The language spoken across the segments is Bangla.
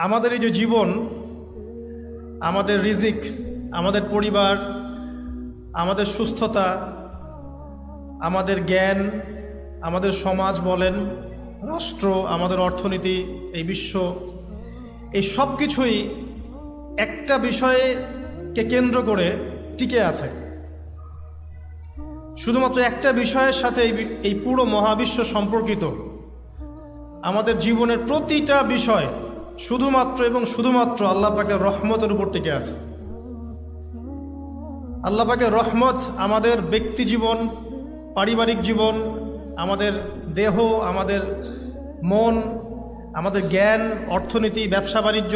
আমাদের এই যে জীবন, আমাদের রিজিক, আমাদের পরিবার, আমাদের সুস্থতা, আমাদের জ্ঞান, আমাদের সমাজ বলেন, রাষ্ট্র, আমাদের অর্থনীতি, এই বিশ্ব, এই সব কিছুই একটা বিষয়কে কেন্দ্র করে টিকে আছে। শুধুমাত্র একটা বিষয়ের সাথে এই পুরো মহাবিশ্ব সম্পর্কিত। আমাদের জীবনের প্রতিটা বিষয় শুধুমাত্র এবং শুধুমাত্র আল্লাহ পাকের রহমতের উপর টিকে আছে। আল্লাহ পাকের রহমত আমাদের ব্যক্তি জীবন, পারিবারিক জীবন, আমাদের দেহ, আমাদের মন, আমাদের জ্ঞান, অর্থনীতি, ব্যবসা বাণিজ্য,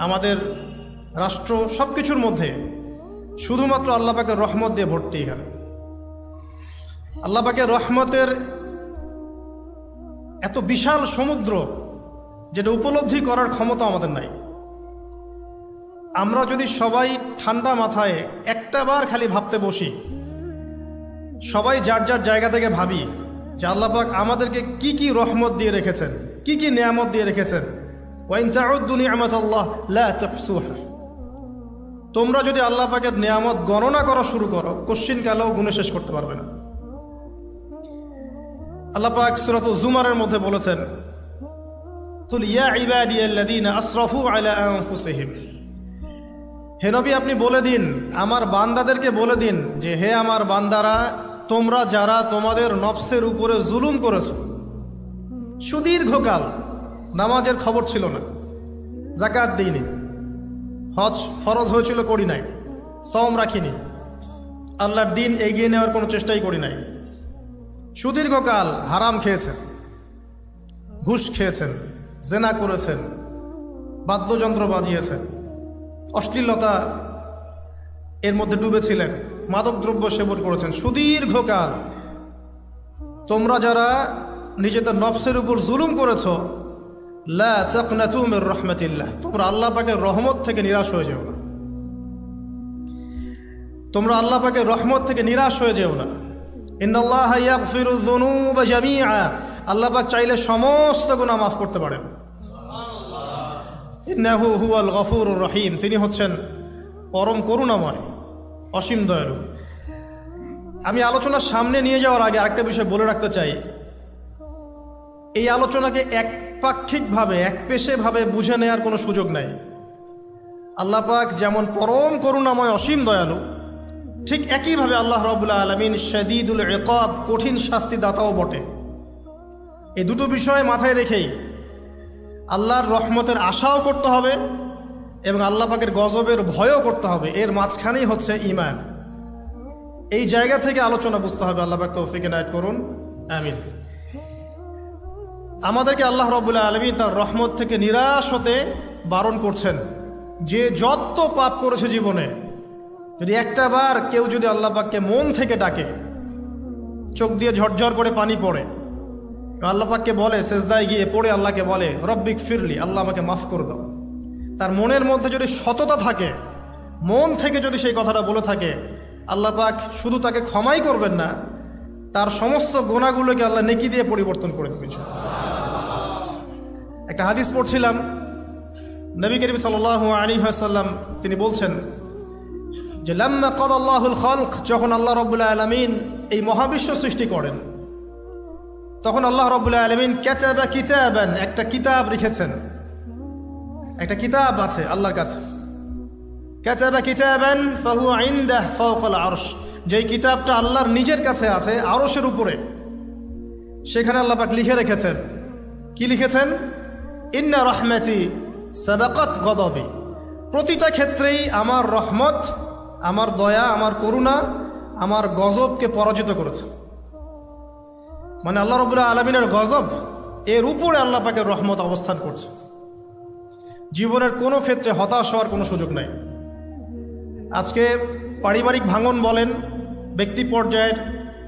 আমাদের রাষ্ট্র, সব কিছুর মধ্যে শুধুমাত্র আল্লাহ পাকের রহমত দিয়ে ভর্তি। এখানে আল্লাহ পাকের রহমতের এত বিশাল সমুদ্র, যেটা উপলব্ধি করার ক্ষমতা আমাদের নাই। আমরা যদি সবাই ঠান্ডা মাথায় একটা বার খালি ভাবতে বসি, সবাই যার যার জায়গা থেকে ভাবি যে আল্লাহ পাক আমাদেরকে কি কি রহমত দিয়ে রেখেছেন, কি কি নিয়ামত দিয়ে রেখেছেন। ওয়াইন তাউদ্দু নি'মাতাল্লাহ লা তুহসুহা। তোমরা যদি আল্লাহ পাকের নিয়ামত গণনা করা শুরু করো, কোশ্চিনকালেও গুণে শেষ করতে পারবে না। আল্লাহ পাক সূরাতুল জুমারের মধ্যে বলেছেন, কুল ইয়া ইবাদিয়াল্লাযীনা আসরাফু আলা আনফুসিহিম। হে নবী, আপনি বলে দিন, আমার বান্দাদেরকে বলে দিন যে হে আমার বান্দারা, তোমরা যারা তোমাদের নফসের উপরে জুলুম করেছ, সুদীর্ঘকাল নামাজের খবর ছিল না, যাকাত দিইনি, হজ ফরজ হয়েছিল করি নাই, সওম রাখিনি, আল্লাহর দিন এগিয়ে নেওয়ার কোনো চেষ্টাই করি নাই, সুদীর্ঘকাল হারাম খেয়েছেন, ঘুষ খেয়েছেন, জেনা করেছেন, বাদ্যযন্ত্র বাজিয়েছেন, অশ্লীলতা এর মধ্যে ডুবেছিলেন, মাদকদ্রব্য সেবন করেছেন, সুদীর্ঘকাল তোমরা যারা নিজেদের নফসের উপর জুলুম করেছ, লা তাকনাতু মির রাহমাতিল্লাহ, তোমরা আল্লাহ পাকের রহমত থেকে নিরাশ হয়ে যেও না। তোমরা আল্লাহ পাকের রহমত থেকে নিরাশ হয়ে যেও না। ইন্নাল্লাহা ইয়াগফিরুয যুনুবা জামিআ, আল্লাহ পাক চাইলে সমস্ত গুনাহ মাফ করতে পারেন। ইন্নাহু হুয়াল গফুরুর রহিম, তিনি হচ্ছেন পরম করুণাময়, অসীম দয়ালু। আমি আলোচনার সামনে নিয়ে যাওয়ার আগে আরেকটা বিষয় বলে রাখতে চাই। এই আলোচনাকে একপাক্ষিকভাবে, একপেশেভাবে বুঝে নেওয়ার কোনো সুযোগ নাই। আল্লাহ পাক যেমন পরম করুণাময়, অসীম দয়ালু, ঠিক একইভাবে আল্লাহ রাব্বুল আলামিন শাদীদুল ইকাব, কঠিন শাস্তিদাতাও বটে। এই দুটো বিষয় মাথায় রেখেই আল্লাহর রহমতের আশাও করতে হবে এবং আল্লাহ পাকের গজবের ভয়ও করতে হবে। এর মাঝখানেই হচ্ছে ঈমান। এই জায়গা থেকে আলোচনা বুঝতে হবে। আল্লাহ পাক তৌফিক এনায়েত করুন, আমিন। আমাদেরকে আল্লাহ রাব্বুল আলামিন তার রহমত থেকে নিরাশ হতে বারণ করছেন। যে যত পাপ করেছে জীবনে, যদি একটা বার কেউ যদি আল্লাহ পাককে মন থেকে ডাকে, চোখ দিয়ে ঝরঝর করে পানি পড়ে, আল্লাহ পাককে বলে, সেজদায় গিয়ে পড়ে আল্লাহকে বলে রব্বিক ফিরলি, আল্লাহ আমাকে মাফ করে দাও, তার মনের মধ্যে যদি সততা থাকে, মন থেকে যদি সেই কথাটা বলে থাকে, আল্লাহ পাক শুধু তাকে ক্ষমাই করবেন না, তার সমস্ত গুনাহগুলোকে আল্লাহ নেকি দিয়ে পরিবর্তন করে দেবেন। একটা হাদিস পড়ছিলাম, নবী করিম সাল্লাল্লাহু আলাইহি ওয়াসাল্লাম তিনি বলছেন যে লাম্মা কাদাল্লাহুল খালক, যখন আল্লাহ রাব্বুল আলামিন এই মহাবিশ্ব সৃষ্টি করেন, তখন আল্লাহ রাব্বুল আলামিন কাতাবা কিতাবান, একটা কিতাব লিখেছেন। একটা কিতাব আছে আল্লাহর কাছে, কাতাবা কিতাবান ফাহুয়া ইনদাহু ফাওকাল আরশ, যেই কিতাবটা আল্লাহর নিজের কাছে আছে, আরশের উপরে। সেখানে আল্লাহ পাক লিখে রেখেছেন, কি লিখেছেন? ইন্না রাহমাতি সাবাকাত গদাবি, প্রতিটা ক্ষেত্রেই আমার রহমত, আমার দয়া, আমার করুণা আমার গজবকে পরাজিত করেছে। মানে আল্লাহ রাব্বুল আলামিনের গজব, এর উপরে আল্লাহ পাকের রহমত অবস্থান করছে। জীবনের কোনো ক্ষেত্রে হতাশ হওয়ার কোনো সুযোগ নাই। আজকে পারিবারিক ভাঙন বলেন, ব্যক্তি পর্যায়ের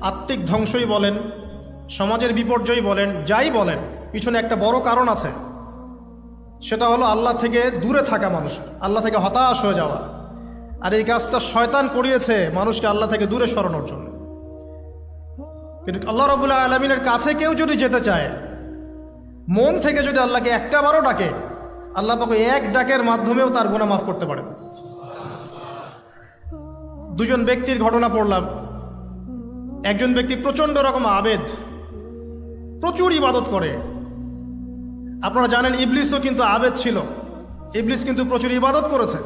আত্মিক ধ্বংসই বলেন, সমাজের বিপর্যয় বলেন, যাই বলেন, পিছনে একটা বড় কারণ আছে। সেটা হলো আল্লাহ থেকে দূরে থাকা মানুষ, আল্লাহ থেকে হতাশ হয়ে যাওয়া। আর এই কাজটা শয়তান করিয়েছে মানুষকে আল্লাহ থেকে দূরে সরানোর জন্য। কিন্তু আল্লাহ রাব্বুল আলামিনের কাছে কেউ যদি যেতে চায়, মন থেকে যদি আল্লাহকে একটা বারও ডাকে, আল্লাহ পাক এক ডাকের মাধ্যমেও তার গুনাহ মাফ করতে পারেন। দুজন ব্যক্তির ঘটনা পড়লাম। একজন ব্যক্তি প্রচণ্ড রকম আবেদ, প্রচুর ইবাদত করে। আপনারা জানেন ইবলিসও কিন্তু আবেদ ছিল, ইবলিস কিন্তু প্রচুর ইবাদত করেছে।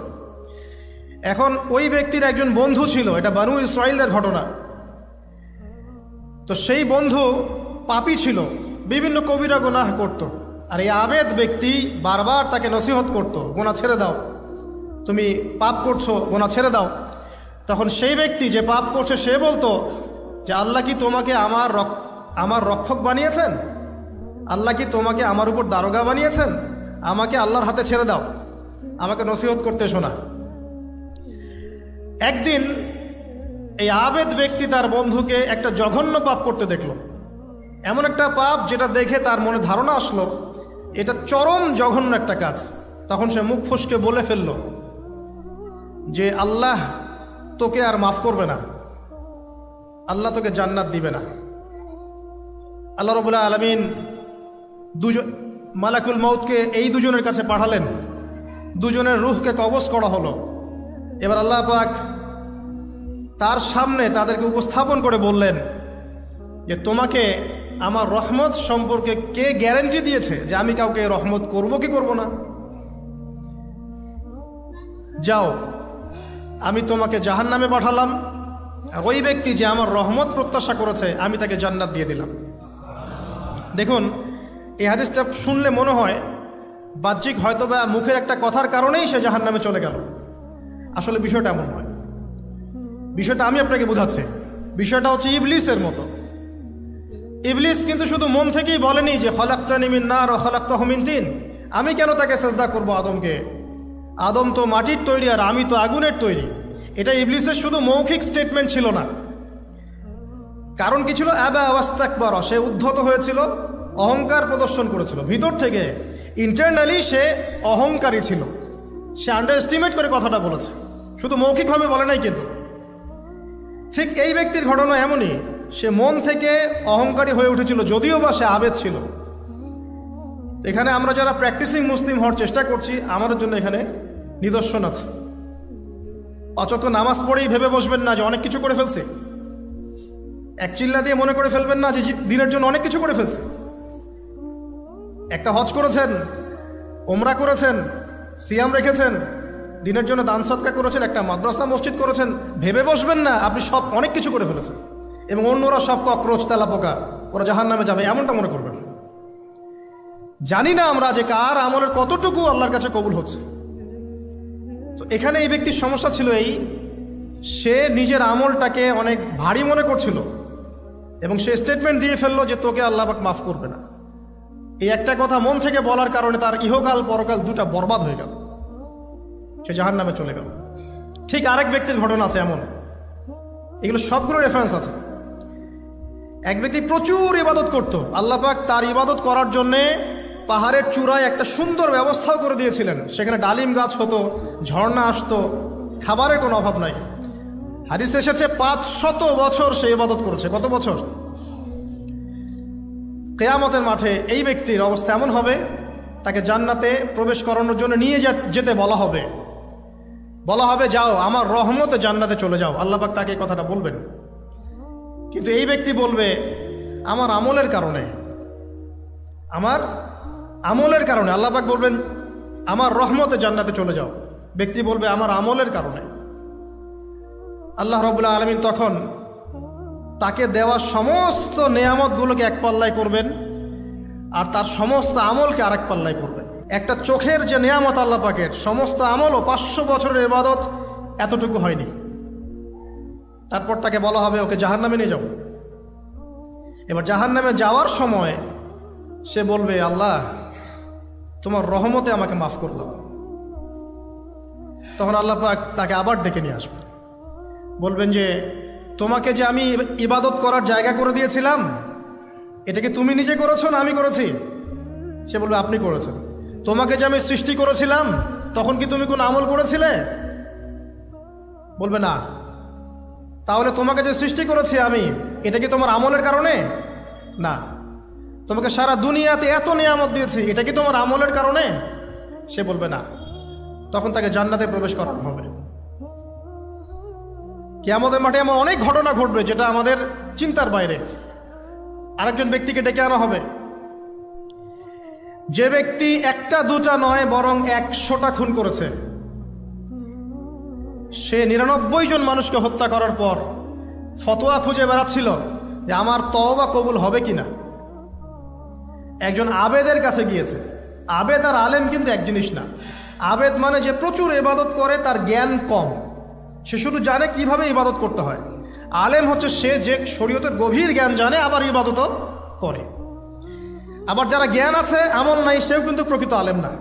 এখন ওই ব্যক্তির একজন বন্ধু ছিল, এটা বানু ইসরাইলদের ঘটনা। তো সেই বন্ধু পাপী ছিল, বিভিন্ন কবিরা গুনাহ করত। আর এই আবেদ ব্যক্তি বারবার তাকে নসিহত করত, গুনাহ ছেড়ে দাও, তুমি পাপ করছো, গুনাহ ছেড়ে দাও। তখন সেই ব্যক্তি যে পাপ করছে সে বলতো যে আল্লাহ কি তোমাকে আমার রক্ষক বানিয়েছেন? আল্লাহ কি তোমাকে আমার উপর দারোগা বানিয়েছেন? আমাকে আল্লাহর হাতে ছেড়ে দাও, আমাকে নসিহত করতে শোনা। একদিন এই আবেদ ব্যক্তি তার বন্ধুকে একটা জঘন্য পাপ করতে দেখলো, এমন একটা পাপ যেটা দেখে তার মনে ধারণা আসলো এটা চরম জঘন্য একটা কাজ। তখন সে মুখ ফসকে বলে ফেলল যে আল্লাহ তোকে আর মাফ করবে না, আল্লাহ তোকে জান্নাত দিবে না। আল্লাহ রাব্বুল আলামিন মালাকুল মউতকে এই দুজনের কাছে পাঠালেন, দুজনের রূহকে কবজ করা হলো। এবার আল্লাহ পাক তার সামনে তাদেরকে উপস্থাপন করে বললেন যে তোমাকে আমার রহমত সম্পর্কে কে গ্যারান্টি দিয়েছে যে আমি কাউকে রহমত করব কি করব না? যাও, আমি তোমাকে জাহান্নামে পাঠালাম, আর ওই ব্যক্তি যে আমার রহমত প্রত্যাশা করেছে আমি তাকে জান্নাত দিয়ে দিলাম। দেখুন, এই হাদিসটা শুনলে মনে হয় বাহ্যিক হয়তো বা মুখের একটা কথার কারণেই সে জাহান্নামে চলে গেল। আসলে বিষয়টা এমন নয়। বিষয়টা আমি আপনাকে বোঝাচ্ছি। বিষয়টা হচ্ছে ইবলিসের মতো। ইবলিস কিন্তু শুধু মন থেকেই বলেনি যে খলাকতানি মিন নার ওয়া খলাকতাহু মিন তিন, আমি কেন তাকে সেজদা করব আদমকে? আদম তো মাটির তৈরি আর আমি তো আগুনের তৈরি। এটা ইবলিসের শুধু মৌখিক স্টেটমেন্ট ছিল না, কারণ কি ছিল? আবা ওয়াস্তাকবার, সে উদ্ধত হয়েছিল, অহংকার প্রদর্শন করেছিল। ভিতর থেকে ইন্টারনালি সে অহংকারী ছিল, সে আন্ডার এস্টিমেট করে কথাটা বলেছে, শুধু মৌখিকভাবে বলে নাই। কিন্তু ঠিক এই ব্যক্তির ঘটনা এমনই, সে মন থেকে অহংকারী হয়ে উঠেছিল, যদিও বা সে আবেদ ছিল। এখানে আমরা যারা প্র্যাকটিসিং মুসলিম হওয়ার চেষ্টা করছি আমাদের জন্য এখানে নিদর্শন আছে। অচত নামাজ পড়েই ভেবে বসবেন না যে অনেক কিছু করে ফেলছে, এক চিল্লা দিয়ে মনে করে ফেলবেন না যে দিনের জন্য অনেক কিছু করে ফেলছে। একটা হজ করেছেন, ওমরা করেছেন, সিয়াম রেখেছেন, দিনের জন্য দান সদকা করেছেন, একটা মাদ্রাসা মসজিদ করেছেন, ভেবে বসবেন না আপনি সব অনেক কিছু করে ফেলেছেন এবং অন্যরা সব ককরোচ তেলাপোকা, ওরা জাহান্নামে যাবে, এমনটা মনে করবেন। জানি না আমরা যে কার আমলের কতটুকু আল্লাহর কাছে কবুল হচ্ছে। তো এখানে এই ব্যক্তির সমস্যা ছিল এই, সে নিজের আমলটাকে অনেক ভারী মনে করছিল এবং সে স্টেটমেন্ট দিয়ে ফেললো যে তোকে আল্লাহ পাক মাফ করবে না। এই একটা কথা মন থেকে বলার কারণে তার ইহকাল পরকাল দুটা বরবাদ হয়ে গেল, সে জাহান্নামে চলে গেল। ঠিক আরেক ব্যক্তির ঘটনা আছে এমন, এগুলো সবগুলো রেফারেন্স আছে। এক ব্যক্তি প্রচুর ইবাদত করত, আল্লাহ পাক তার ইবাদত করার জন্যে পাহাড়ের চূড়ায় একটা সুন্দর ব্যবস্থাও করে দিয়েছিলেন। সেখানে ডালিম গাছ হতো, ঝর্ণা আসতো, খাবারের কোনো অভাব নাই। হাদিস এসেছে 500 বছর সে ইবাদত করেছে। কত বছর? কিয়ামতের মাঠে এই ব্যক্তির অবস্থা এমন হবে, তাকে জান্নাতে প্রবেশ করানোর জন্য নিয়ে যেতে বলা হবে যাও আমার রহমতে জান্নাতে চলে যাও। আল্লাহ পাক তাকে এই কথাটা বলবেন, কিন্তু এই ব্যক্তি বলবে আমার আমলের কারণে আল্লাহ পাক বলবেন আমার রহমতে জান্নাতে চলে যাও। ব্যক্তি বলবে আমার আমলের কারণে। আল্লাহ রাব্বুল আলামিন তখন তাকে দেওয়া সমস্ত নেয়ামতগুলোকে এক পাল্লায় করবেন আর তার সমস্ত আমলকে আরেক পাল্লায় করবেন। একটা চোখের যে নেয়ামত আল্লাহ পাকের, সমস্ত আমলও 500 বছরের ইবাদত এতটুকু হয়নি। তারপর তাকে বলা হবে ওকে জাহান্নামে নিয়ে যাও। এবার জাহান্নামে যাওয়ার সময় সে বলবে আল্লাহ তোমার রহমতে আমাকে মাফ করে দাও। তখন আল্লাহ পাক তাকে আবার ডেকে নিয়ে আসবে, বলবেন যে তোমাকে যে আমি ইবাদত করার জায়গা করে দিয়েছিলাম, এটা কি তুমি নিজে করেছো না আমি করেছি? সে বলবে আপনি করেছেন। তোমাকে যে আমি সৃষ্টি করেছিলাম তখন কি তুমি কোন আমল করেছিলে? বলবে না। তাহলে তোমাকে যে সৃষ্টি করেছি আমি, এটা কি তোমার আমলের কারণে? না। তোমাকে সারা দুনিয়াতে এত নিয়ামত দিয়েছি, এটা কি তোমার আমলের কারণে? সে বলবে না, তখন তাকে জান্নাতে প্রবেশ করানো হবে। কিয়ামতের মাঠে এমন অনেক ঘটনা ঘটবে যেটা আমাদের চিন্তার বাইরে। আরেকজন ব্যক্তিকে ডেকে আনা হবে, যে ব্যক্তি একটা দুটা নয় বরং 100টা খুন করেছে। সে 99 জন মানুষকে হত্যা করার পর ফতোয়া খুঁজে বেড়াচ্ছিল যে আমার তওবা কবুল হবে কিনা। একজন আবেদের কাছে গিয়েছে। আবেদ আর আলেম কিন্তু এক জিনিস না। আবেদ মানে যে প্রচুর ইবাদত করে, তার জ্ঞান কম, সে শুধু জানে কিভাবে ইবাদত করতে হয়। আলেম হচ্ছে সে যে শরীয়তের গভীর জ্ঞান জানে, আবার ইবাদতও করে। আবার যারা জ্ঞান আছে আমল নাই, সেও কিন্তু প্রকৃত আলেম না।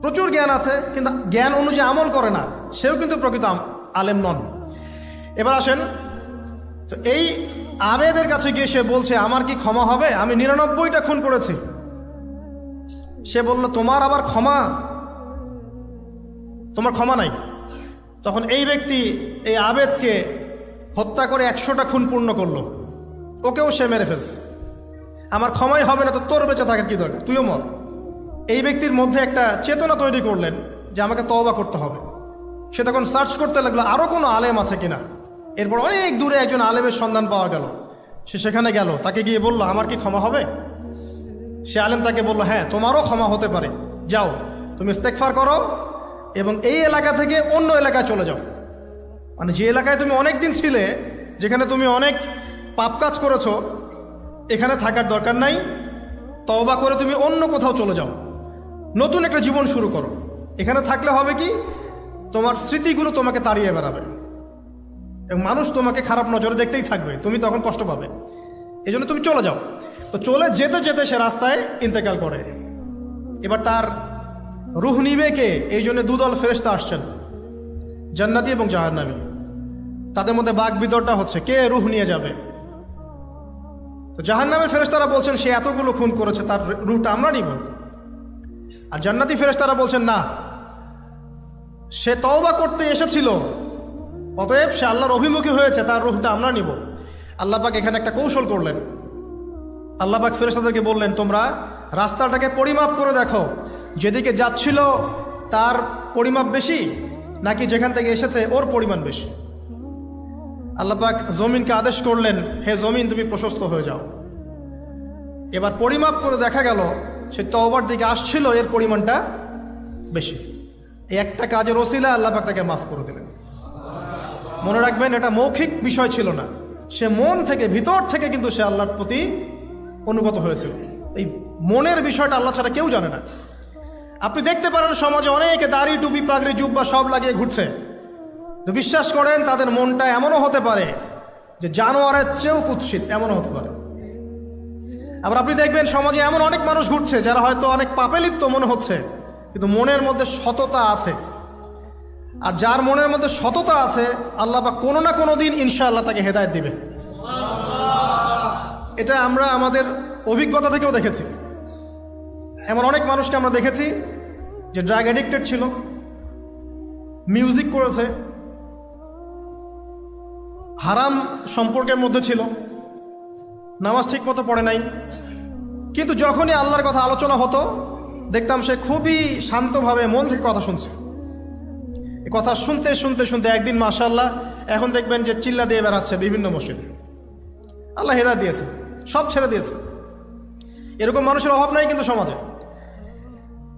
প্রচুর জ্ঞান আছে কিন্তু জ্ঞান অনুযায়ী আমল করে না, সেও কিন্তু প্রকৃত আলেম নন। এবার আসেন, তো এই আবেদের কাছে গিয়ে সে বলছে আমার কি ক্ষমা হবে, আমি 99টা খুন করেছি। সে বলল তোমার আবার ক্ষমা, তোমার ক্ষমা নাই। তখন এই ব্যক্তি এই আবেদকে হত্যা করে 100টা খুন পূর্ণ করলো, ওকেও সে মেরে ফেলছে। আমার ক্ষমাই হবে না তো তোর বেঁচে থাকার কি দরকার, তুইও মর। এই ব্যক্তির মধ্যে একটা চেতনা তৈরি করলেন যে আমাকে তওবা করতে হবে। সে তখন সার্চ করতে লাগলো আরও কোনো আলেম আছে কিনা। এরপর অনেক দূরে একজন আলেমের সন্ধান পাওয়া গেল। সে সেখানে গেল, তাকে গিয়ে বলল আমার কি ক্ষমা হবে। সে আলেম তাকে বলল হ্যাঁ তোমারও ক্ষমা হতে পারে, যাও তুমি ইস্তেগফার করো এবং এই এলাকা থেকে অন্য এলাকায় চলে যাও। মানে যে এলাকায় তুমি অনেক দিন ছিলে, যেখানে তুমি অনেক পাপ কাজ করেছো, এখানে থাকার দরকার নাই। তওবা করে তুমি অন্য কোথাও চলে যাও, নতুন একটা জীবন শুরু করো। এখানে থাকলে হবে কি, তোমার স্মৃতিগুলো তোমাকে তাড়িয়ে বেড়াবে এবং মানুষ তোমাকে খারাপ নজরে দেখতেই থাকবে, তুমি তখন কষ্ট পাবে। এই জন্য তুমি চলে যাও। তো চলে যেতে যেতে সে রাস্তায় ইন্তেকাল করে। এবার তার রুহ নিবে কে, এই জন্য দুদল ফেরেশতা আসছেন, জান্নাতি এবং জাহান্নামী। তাদের মধ্যে বাক বিতরটা হচ্ছে কে রুহ নিয়ে যাবে। তো জাহান্নামের ফেরেশতারা বলছেন সে এতগুলো খুন করেছে, তার রুহটা আমরা নিব। আর জান্নাতি ফেরেশতারা বলছেন না, সে তওবা করতে এসেছিল, অতএব সে আল্লাহর অভিমুখী হয়েছে, তার রুহটা আমরা নিব। আল্লাহ পাক এখানে একটা কৌশল করলেন। আল্লাহ পাক ফেরেশতাদেরকে বললেন তোমরা রাস্তাটাকে পরিমাপ করে দেখো, যেদিকে যাচ্ছিল তার পরিমাপ বেশি নাকি যেখান থেকে এসেছে ওর পরিমাণ বেশি। আল্লাহ পাক জমিনকে আদেশ করলেন হে জমিন তুমি প্রশস্ত হয়ে যাও। এবার পরিমাপ করে দেখা গেল সে তওবার দিকে আসছিল, এর পরিমাণটা বেশি। এই একটা কাজের ওসিলা আল্লাহ পাক তাকে মাফ করে দিলেন। মনে রাখবেন এটা মৌখিক বিষয় ছিল না, সে মন থেকে ভিতর থেকে কিন্তু সে আল্লাহর প্রতি অনুগত হয়েছিল। এই মনের বিষয়টা আল্লাহ ছাড়া কেউ জানে না। আপনি দেখতে পারেন সমাজে অনেকে দাড়ি টুপি পাগড়ি জুব্বা সব লাগিয়ে ঘুরছে, তো বিশ্বাস করেন তাদের মনটা এমনও হতে পারে যে জানোয়ারের চেয়েও কুৎসিত, এমনও হতে পারে। আবার আপনি দেখবেন সমাজে এমন অনেক মানুষ ঘুরছে যারা হয়তো অনেক পাপে লিপ্ত মনে হচ্ছে, কিন্তু মনের মধ্যে সততা আছে। আর যার মনের মধ্যে সততা আছে আল্লাহ পাক কোনো না কোনো দিন ইনশাআল্লাহ তাকে হেদায়েত দিবে। এটা আমরা আমাদের অভিজ্ঞতা থেকেও দেখেছি। এমন অনেক মানুষকে আমরা দেখেছি যে ড্রাগ অ্যাডিক্টেড ছিল, মিউজিক করেছে, হারাম সম্পর্কের মধ্যে ছিল, নামাজ ঠিক মতো পড়ে নাই, কিন্তু যখনই আল্লাহর কথা আলোচনা হতো দেখতাম সে খুবই শান্তভাবে মন থেকে কথা শুনছে। এই কথা শুনতে শুনতে শুনতে একদিন মাশাআল্লাহ এখন দেখবেন যে চিল্লা দিয়ে বেড়াচ্ছে বিভিন্ন মসজিদে। আল্লাহ হেদায়েত দিয়েছে, সব ছেড়ে দিয়েছে। এরকম মানুষের অভাব নাই কিন্তু সমাজে।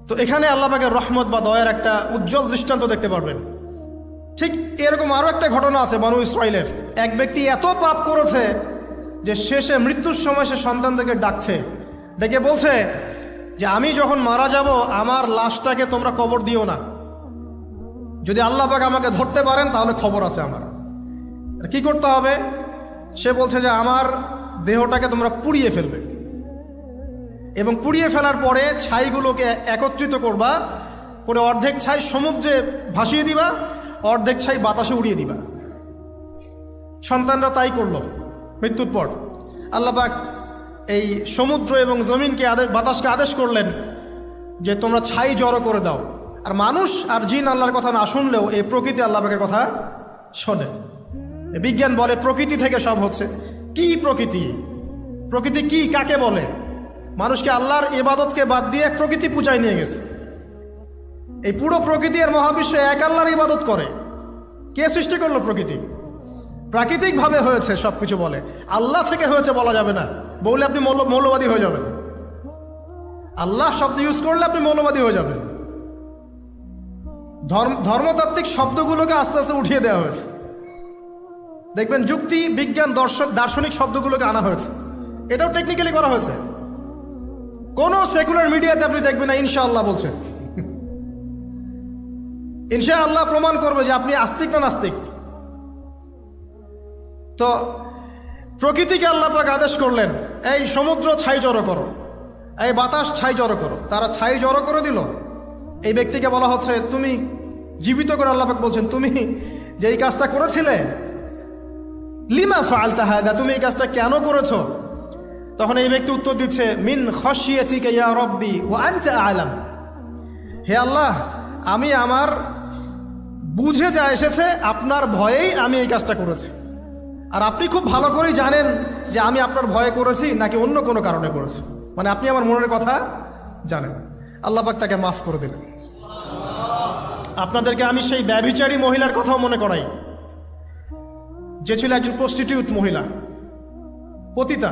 তো এখানে আল্লাহ পাকের রহমত বা দয়ার একটা উজ্জ্বল দৃষ্টান্ত দেখতে পারবেন। ঠিক এরকম আরও একটা ঘটনা আছে বনু ইসরাইলের। এক ব্যক্তি এত পাপ করেছে যে শেষে মৃত্যুর সময় সে সন্তানদেরকে ডাকছে, ডেকে বলছে যে আমি যখন মারা যাব আমার লাশটাকে তোমরা কবর দিও না, যদি আল্লাহ পাক আমাকে ধরতে পারেন তাহলে খবর আছে আমার। কি করতে হবে? সে বলছে যে আমার দেহটাকে তোমরা পুড়িয়ে ফেলবে এবং পুড়িয়ে ফেলার পরে ছাইগুলোকে একত্রিত করবা, করে অর্ধেক ছাই সমুদ্রে ভাসিয়ে দিবা, অর্ধেক ছাই বাতাসে উড়িয়ে দিবা। সন্তানরা তাই করলো। মৃত্যুর পর আল্লাহ পাক এই সমুদ্র এবং জমিনকে বাতাসকে আদেশ করলেন যে তোমরা ছাই জড়ো করে দাও। আর মানুষ আর জিন আল্লাহর কথা না শুনলেও এই প্রকৃতি আল্লাহ পাকের কথা শোনে। বিজ্ঞান বলে প্রকৃতি থেকে সব হচ্ছে। কি প্রকৃতি? প্রকৃতি কি, কাকে বলে? মানুষকে আল্লাহর ইবাদতকে বাদ দিয়ে প্রকৃতি পূজায় নিয়ে গেছে। এই পুরো প্রকৃতি আর মহাবিশ্ব এক আল্লাহর ইবাদত করে। কে সৃষ্টি করলো প্রকৃতি? প্রাকৃতিকভাবে হয়েছে সবকিছু বলে, আল্লাহ থেকে হয়েছে বলা যাবে না, বললে আপনি মৌলবাদী হয়ে যাবেন। আল্লাহ শব্দ ইউজ করলে আপনি মৌলবাদী হয়ে যাবেন। ধর্মতাত্ত্বিক শব্দগুলোকে আস্তে আস্তে উঠিয়ে দেওয়া হয়েছে। দেখবেন যুক্তি, বিজ্ঞান, দার্শনিক শব্দগুলোকে আনা হয়েছে। এটাও টেকনিক্যালি করা হয়েছে। কোনো সেকুলার মিডিয়াতে আপনি দেখবেন না ইনশাআল্লাহ বলছে। ইনশাআল্লাহ প্রমাণ করবে যে আপনি আস্তিক না নাস্তিক। তো প্রকৃতিকে আল্লাহ পাক আদেশ করলেন, এই সমুদ্র ছাই জড়ো করো, এই বাতাস ছাই জড়ো করো। তারা ছাই জড়ো করে দিল। এই ব্যক্তিকে বলা হচ্ছে তুমি জীবিত করে আল্লাহ পাক বলছেন তুমি যে এই কাজটা করেছিলে, লিমা ফাআলতা হাদা, তুমি এই কাজটা কেন করেছো? তখন এই ব্যক্তি উত্তর দিচ্ছে, মিন খাশিয়াতিকা ইয়া রাব্বি ওয়া আনতা আ'লাম। হে আল্লাহ, আমি আমার বুঝে যা এসেছে আপনার ভয়েই আমি এই কাজটা করেছি, আর আপনি খুব ভালো করেই জানেন যে আমি আপনার ভয়ে করেছি নাকি অন্য কোনো কারণে করেছি। মানে আপনি আমার মনের কথা জানেন। আল্লাহ পাক তাকে মাফ করে দিলেন। আপনাদেরকে আমি সেই ব্যভিচারী মহিলার কথাও মনে করাই, যে ছিল একজন প্রস্টিটিউট মহিলা, পতিতা,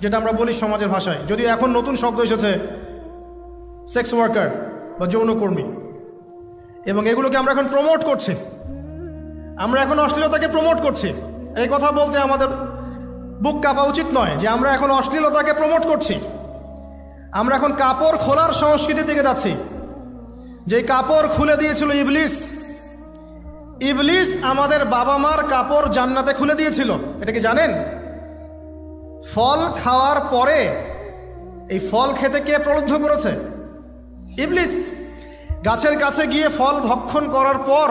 যেটা আমরা বলি সমাজের ভাষায়, যদিও এখন নতুন শব্দ এসেছে সেক্স ওয়ার্কার বা যৌনকর্মী। এবং এগুলোকে আমরা এখন প্রমোট করছি, আমরা এখন অশ্লীলতাকে প্রমোট করছি। এই কথা বলতে আমাদের বুক কাঁপা উচিত নয় যে আমরা এখন অশ্লীলতাকে প্রমোট করছি। আমরা এখন কাপড় খোলার সংস্কৃতির দিকে যাচ্ছি। যে কাপড় খুলে দিয়েছিল ইবলিস, ইবলিস আমাদের বাবা মার কাপড় জান্নাতে খুলে দিয়েছিল। এটা কি জানেন? ফল খাওয়ার পরে এই ফল খেতে কে প্রলুব্ধ করেছে? ইবলিস। গাছের কাছে গিয়ে ফল ভক্ষণ করার পর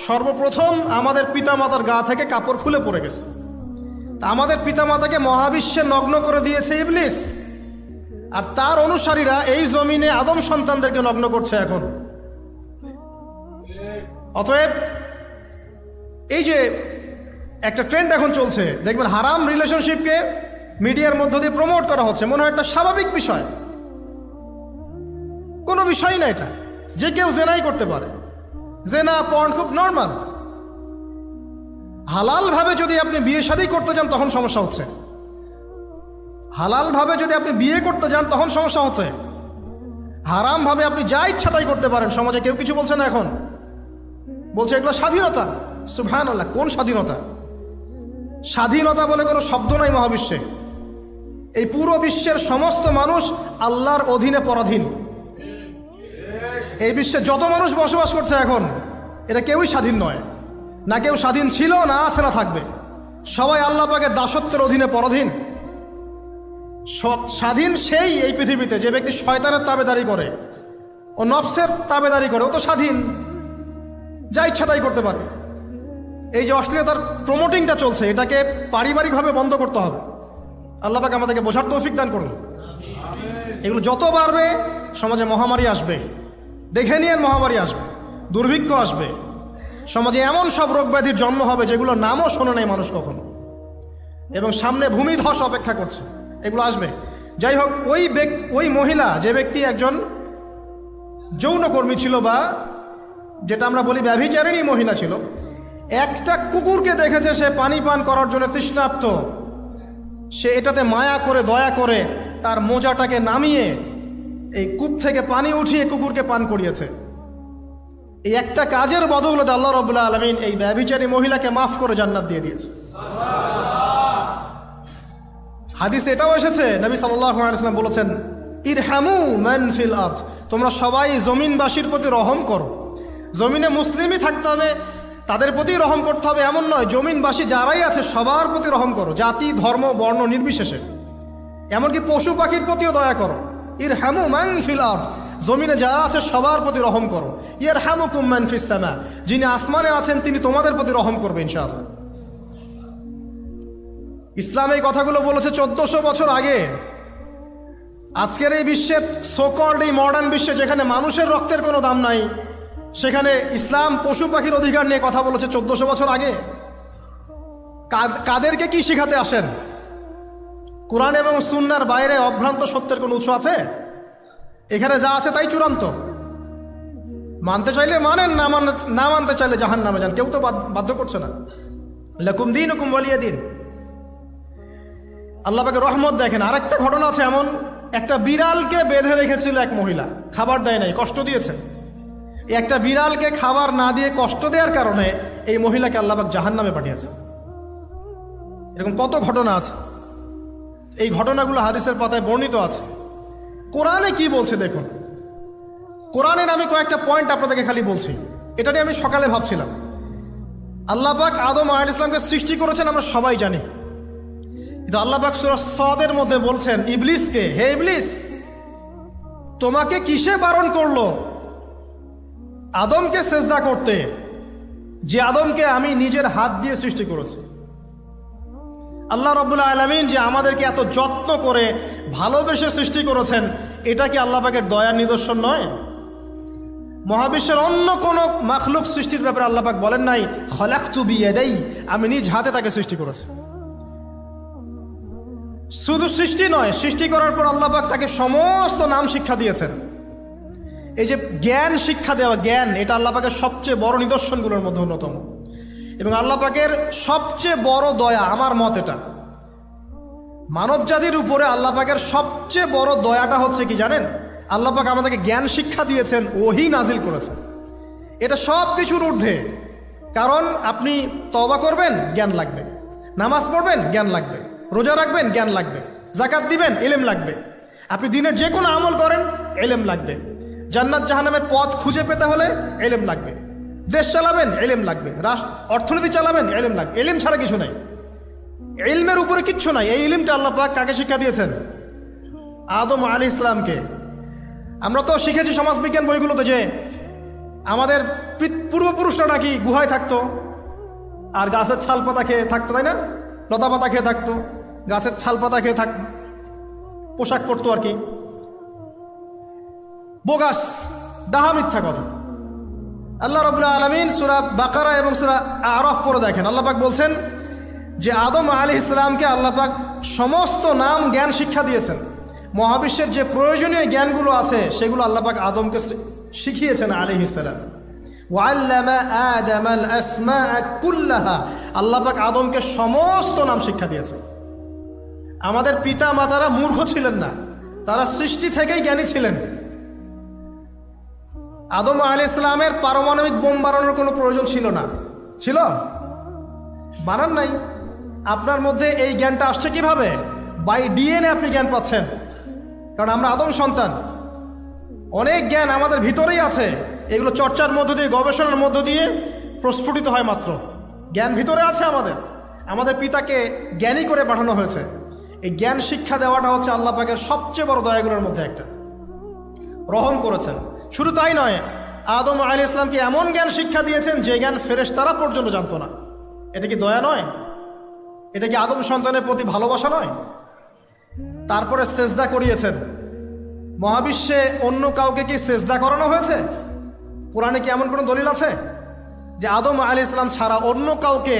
সর্বপ্রথম আমাদের পিতামাতার গা থেকে কাপড় খুলে পড়ে গেছে। তা আমাদের পিতামাতাকে মহাবিশ্বে নগ্ন করে দিয়েছে ইবলিস, আর তার অনুসারীরা এই জমিনে আদম সন্তানদেরকে নগ্ন করছে এখন। অতএব এই যে একটা ট্রেন্ড এখন চলছে, দেখবেন হারাম রিলেশনশিপকে মিডিয়ার মধ্য দিয়ে প্রমোট করা হচ্ছে, মনে হয় একটা স্বাভাবিক বিষয়, কোনো বিষয় না এটা, যে কেউ জেনাই করতে পারে। জেনা, পর্ন খুব নর্মাল। হালালভাবে যদি আপনি বিয়ে শাদী করতে যান তখন সমস্যা হচ্ছে। হালালভাবে যদি আপনি বিয়ে করতে যান তখন সমস্যা হচ্ছে। হারামভাবে আপনি যা ইচ্ছা তাই করতে পারেন, সমাজে কেউ কিছু বলছে না। এখন বলছে এগুলো স্বাধীনতা। সুবহানাল্লাহ, কোন স্বাধীনতা? স্বাধীনতা বলে কোনো শব্দ নাই মহাবিশ্বে। এই পুরো বিশ্বের সমস্ত মানুষ আল্লাহর অধীনে পরাধীন। এই বিশ্বে যত মানুষ বসবাস করছে এখন, এরা কেউই স্বাধীন নয়, না কেউ স্বাধীন ছিল, না আছে, না থাকবে। সবাই আল্লাহ পাকের দাসত্বের অধীনে পরাধীন। স্বাধীন সেই এই পৃথিবীতে যে ব্যক্তি শয়তানের তাবেদারি করে, ও নফসের তাবেদারি করে, ও তো স্বাধীন, যা ইচ্ছা তাই করতে পারে। এই যে অশ্লীলতার প্রমোটিংটা চলছে, এটাকে পারিবারিকভাবে বন্ধ করতে হবে। আল্লাহ পাক আমাদেরকে বোঝার তৌফিক দান করুন। এগুলো যত বাড়বে সমাজে মহামারী আসবে, দেখে নিয়ে মহামারী আসবে, দুর্ভিক্ষ আসবে, সমাজে এমন সব রোগ ব্যাধির জন্ম হবে যেগুলো নামও শোনে নাই মানুষ কখনো, এবং সামনে ভূমিধস অপেক্ষা করছে, এগুলো আসবে। যাই হোক, ওই মহিলা, যে ব্যক্তি একজন যৌনকর্মী ছিল, বা যেটা আমরা বলি ব্যভিচারিণী মহিলা ছিল, একটা কুকুরকে দেখেছে সে পানি পান করার জন্য তৃষ্ণার্ত, সে এটাতে মায়া করে, দয়া করে তার মোজাটাকে নামিয়ে এই কূপ থেকে পানি উঠিয়ে কুকুরকে পান করিয়েছে। এই একটা কাজের বদৌলতে আল্লাহ রাব্বুল আলামিন এই ব্যভিচারী মহিলাকে মাফ করে জান্নাত দিয়ে দিয়েছে। হাদিসে এটাও এসেছে, নবী সাল্লাল্লাহু আলাইহি ওয়াসাল্লাম বলেছেন, ইরহামু মান ফিল আরদ, তোমরা সবাই জমিনবাসীর প্রতি রহম করো। জমিনে মুসলিমই থাকতে হবে, তাদের প্রতি রহম করতে হবে এমন নয়, জমিনবাসী যারাই আছে সবার প্রতি রহম করো, জাতি, ধর্ম, বর্ণ নির্বিশেষে। এমনকি পশু পাখির প্রতিও দয়া করো। ইরহামু মান ফিল আরদ, জমিনে যারা আছে সবার প্রতি রহম করো। ইয়ারহামুকুম মান ফিস সামা, যিনি আসমানে আছেন তিনি তোমাদের প্রতি রহম করবে ইনশাআল্লাহ। ইসলাম এই কথাগুলো বলেছে 1400 বছর আগে। আজকের এই বিশ্বের সোকল্ড এই মডার্ন বিশ্বে, যেখানে মানুষের রক্তের কোনো দাম নাই, সেখানে ইসলাম পশু পাখির অধিকার নিয়ে কথা বলেছে 1400 বছর আগে। কাদেরকে কি শিখাতে আসেন? কোরআন এবং সুন্নাহর বাইরে অভ্রান্ত সত্যের কোনো উৎস আছে? এখানে যা আছে তাই চূড়ান্ত। মানতে চাইলে মানেন, না মানতে চাইলে জাহান্নামে যান, কেউ তো বাধ্য করছে না। লাকুম দীনুকুম ওয়ালিয়া দিন। আল্লাহ পাকের রহমত দেখেন। আরেকটা ঘটনা আছে এমন, একটা বিড়ালকে বেঁধে রেখেছিল এক মহিলা, খাবার দেয় নাই, কষ্ট দিয়েছে। একটা বিড়ালকে খাবার না দিয়ে কষ্ট দেওয়ার কারণে এই মহিলাকে আল্লাহ পাক জাহান্নামে পাঠিয়েছে। এরকম কত ঘটনা আছে, এই ঘটনাগুলো হাদিসের পাতায় বর্ণিত আছে। কোরআনে কি বলছে দেখুন। কোরআনের আমি কয়েকটা পয়েন্ট আপনাদেরকে খালি বলছি, এটা নিয়ে আমি সকালে ভাবছিলাম। আল্লাহ পাক আদম আলাইহিস সালামকে সৃষ্টি করেছেন আমরা সবাই জানি, কিন্তু আল্লাহ পাক সূরা সদের মধ্যে বলছেন ইবলিসকে, হে ইবলিস, তোমাকে কিসে বারণ করলো আদমকে সেজদা করতে, যে আদমকে আমি নিজের হাত দিয়ে সৃষ্টি করেছি। আল্লাহ রাব্বুল আলামিন যে আমাদেরকে এত যত্ন করে ভালোবেসে সৃষ্টি করেছেন, এটা কি আল্লাহ পাকের দয়ার নিদর্শন নয়? মহাবিশ্বের অন্য কোনো মাখলুক সৃষ্টির ব্যাপারে আল্লাহ পাক বলেন নাই খলাকতু বিয়াদাই, আমি নিজ হাতে তাকে সৃষ্টি করেছি। শুধু সৃষ্টি নয়, সৃষ্টি করার পর আল্লাহ পাক তাকে সমস্ত নাম শিক্ষা দিয়েছেন। এই যে জ্ঞান শিক্ষা দেওয়া, জ্ঞান, এটা আল্লাহ পাকের সবচেয়ে বড় নিদর্শনগুলোর মধ্যে অন্যতম। এবং আল্লাহ পাকের সবচেয়ে বড় দয়া, আমার মত এটা, মানব জাতির উপরে আল্লাহ পাকের সবচেয়ে বড় দয়াটা হচ্ছে কি জানেন? আল্লাহ পাক আমাদেরকে জ্ঞান শিক্ষা দিয়েছেন, ওহী নাজিল করেছেন। এটা সব কিছুর ঊর্ধ্বে। কারণ আপনি তওবা করবেন, জ্ঞান লাগবে। নামাজ পড়বেন, জ্ঞান লাগবে। রোজা রাখবেন, জ্ঞান লাগবে। জাকাত দিবেন, ইলম লাগবে। আপনি দিনের যে কোনো আমল করেন, ইলম লাগবে। জান্নাত জাহান্নামের পথ খুঁজে পেতে হলে ইলম লাগবে। দেশ চালাবেন, ইলম লাগবে। অর্থনীতি চালাবেন, ইলম লাগবে। ইলম ছাড়া কিছু নাই, ইলমের উপরে কিচ্ছু নাই। এই ইলমটা আল্লাহ পাক কাকে শিক্ষা দিয়েছেন? আদম আলাইহিস সালামকে। আমরা তো শিখেছি সমাজবিজ্ঞান বইগুলোতে যে আমাদের পূর্বপুরুষরা নাকি গুহায় থাকতো আর গাছের ছাল পাতা খেয়ে থাকতো, তাই না? লতা পাতা খেয়ে থাকতো, গাছের ছাল পাতা খেয়ে পোশাক পরতো আর কি। বোগাস, ডাহা, মিথ্যা কথা। আল্লাহ রাব্বুল আলামিন সূরা বাকারা এবং সূরা আরাফ পড়ে দেখেন, আল্লাহ পাক বলছেন যে আদম আলাইহিস সালামকে আল্লাহ পাক সমস্ত নাম জ্ঞান শিক্ষা দিয়েছেন। মহাবিশ্বের যে প্রয়োজনীয় জ্ঞানগুলো আছে সেগুলো আল্লাহ পাক আদমকে শিখিয়েছেন আলাইহিস সালাম। ওয়াল্লামা আদামাল আসমাআ কুল্লাহা, আল্লাহ পাক আদমকে সমস্ত নাম শিক্ষা দিয়েছেন। আমাদের পিতা মাতারা মূর্খ ছিলেন না, তারা সৃষ্টি থেকেই জ্ঞানী ছিলেন। আদম আলাইহিস সালামের পারমাণবিক বোম বানানোর কোনো প্রয়োজন ছিল না, ছিল? বানান নাই। আপনার মধ্যে এই জ্ঞানটা আসছে কিভাবে? বাই ডিএনএ আপনি জ্ঞান পাচ্ছেন, কারণ আমরা আদম সন্তান। অনেক জ্ঞান আমাদের ভিতরেই আছে, এগুলো চর্চার মধ্য দিয়ে, গবেষণার মধ্য দিয়ে প্রস্ফুটিত হয় মাত্র। জ্ঞান ভিতরে আছে আমাদের, আমাদের পিতাকে জ্ঞানী করে পাঠানো হয়েছে। এই জ্ঞান শিক্ষা দেওয়াটা হচ্ছে আল্লাহ পাকের সবচেয়ে বড় দয়াগুলোর মধ্যে একটা। রহম করেছেন। শুধু তাই নয়, আদম আলাইহিস সালামকে এমন জ্ঞান শিক্ষা দিয়েছেন যে জ্ঞান ফেরেশতারা পর্যন্ত জানতো না। এটা কি দয়া নয়? এটা কি আদম সন্তানের প্রতি ভালোবাসা নয়? তারপরে সেজদা করিয়েছেন। মহাবিশ্বে অন্য কাউকে কি সেজদা করানো হয়েছে? কোরআনে কি এমন কোনো দলিল আছে যে আদম আলাইহিস সালাম ছাড়া অন্য কাউকে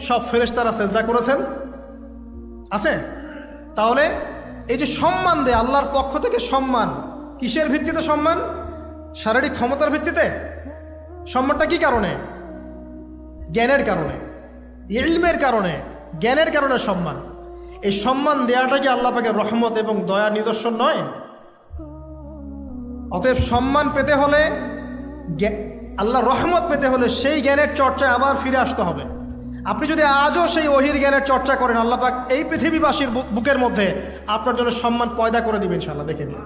সব ফেরেশতারা সেজদা করেছেন? আছে? তাহলে এই যে সম্মান দেয় আল্লাহর পক্ষ থেকে, সম্মান কিসের ভিত্তিতে? সম্মান শারীরিক ক্ষমতার ভিত্তিতে? সম্মানটা কি কারণে? জ্ঞানের কারণে, ইলমের কারণে, জ্ঞানের কারণে সম্মান। এই সম্মান দেওয়াটা কি আল্লাহ পাকের রহমত এবং দয়ার নিদর্শন নয়? অতএব সম্মান পেতে হলে, আল্লাহর রহমত পেতে হলে সেই জ্ঞানের চর্চায় আবার ফিরে আসতে হবে। আপনি যদি আজও সেই ওহির জ্ঞানের চর্চা করেন, আল্লাহ পাক এই পৃথিবীবাসীর বুকের মধ্যে আপনার জন্য সম্মান পয়দা করে দিবেন ইনশাআল্লাহ। দেখে নিন,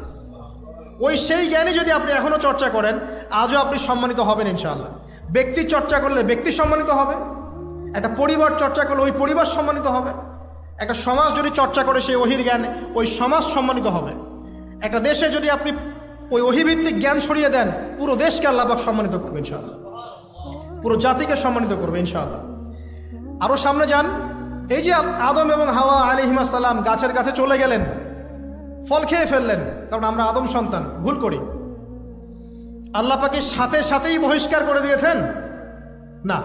ওই সেই জ্ঞানী যদি আপনি এখনও চর্চা করেন, আজও আপনি সম্মানিত হবেন ইনশাআল্লাহ। ব্যক্তি চর্চা করলে ব্যক্তি সম্মানিত হবে, একটা পরিবার চর্চা করলে ওই পরিবার সম্মানিত হবে, একটা সমাজ যদি চর্চা করে সেই ওহির জ্ঞান, ওই সমাজ সম্মানিত হবে। একটা দেশে যদি আপনি ওই ওহিভিত্তিক জ্ঞান ছড়িয়ে দেন, পুরো দেশকে আল্লাহ পাক সম্মানিত করবে ইনশাআল্লাহ, পুরো জাতিকে সম্মানিত করবে ইনশাআল্লাহ। আরও সামনে যান, এই যে আদম এবং হাওয়া আলাইহিস সালাম গাছের কাছে চলে গেলেন, ফল খেয়ে ফেললেন, কারণ আমরা আদম সন্তান, ভুল করি। আল্লাহ পাকের সাথে সাথেই বহিষ্কার করে দিয়েছেন? না,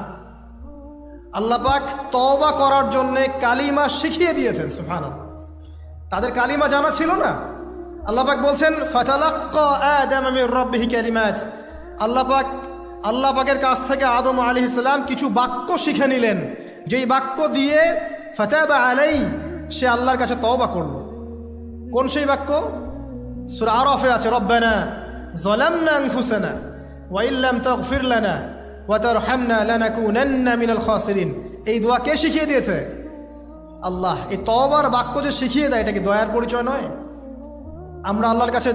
আল্লাহ পাক তওবা করার জন্য কালিমা শিখিয়ে দিয়েছেন। সুবহানাল্লাহ, তাদের কালিমা জানা ছিল না। আল্লাহ পাক বলছেন ফাতালাক্কা আদম মির রাব্বিহি কালিমাত, আল্লাহ পাকের কাছ থেকে আদম আলাইহিস সালাম কিছু বাক্য শিখে নিলেন, যেই বাক্য দিয়ে ফাতাবা আলাই সে আল্লাহর কাছে তওবা করল। কোন সেই বাক্য? সূরা আরাফে আছে, রব্বানা যালামনা আনফুসানা ওয়া ইল্লাম তাগফির লানা ওয়া তারহামনা লানাকুনান্না মিনাল খাসিরিন। এই দোয়া কে শিখিয়ে দিয়েছে? আল্লাহ। এই তওবার বাক্য যে শিখিয়ে দেয়, এটা কি দয়ার পরিচয় নয়? আমরা আল্লাহর কাছে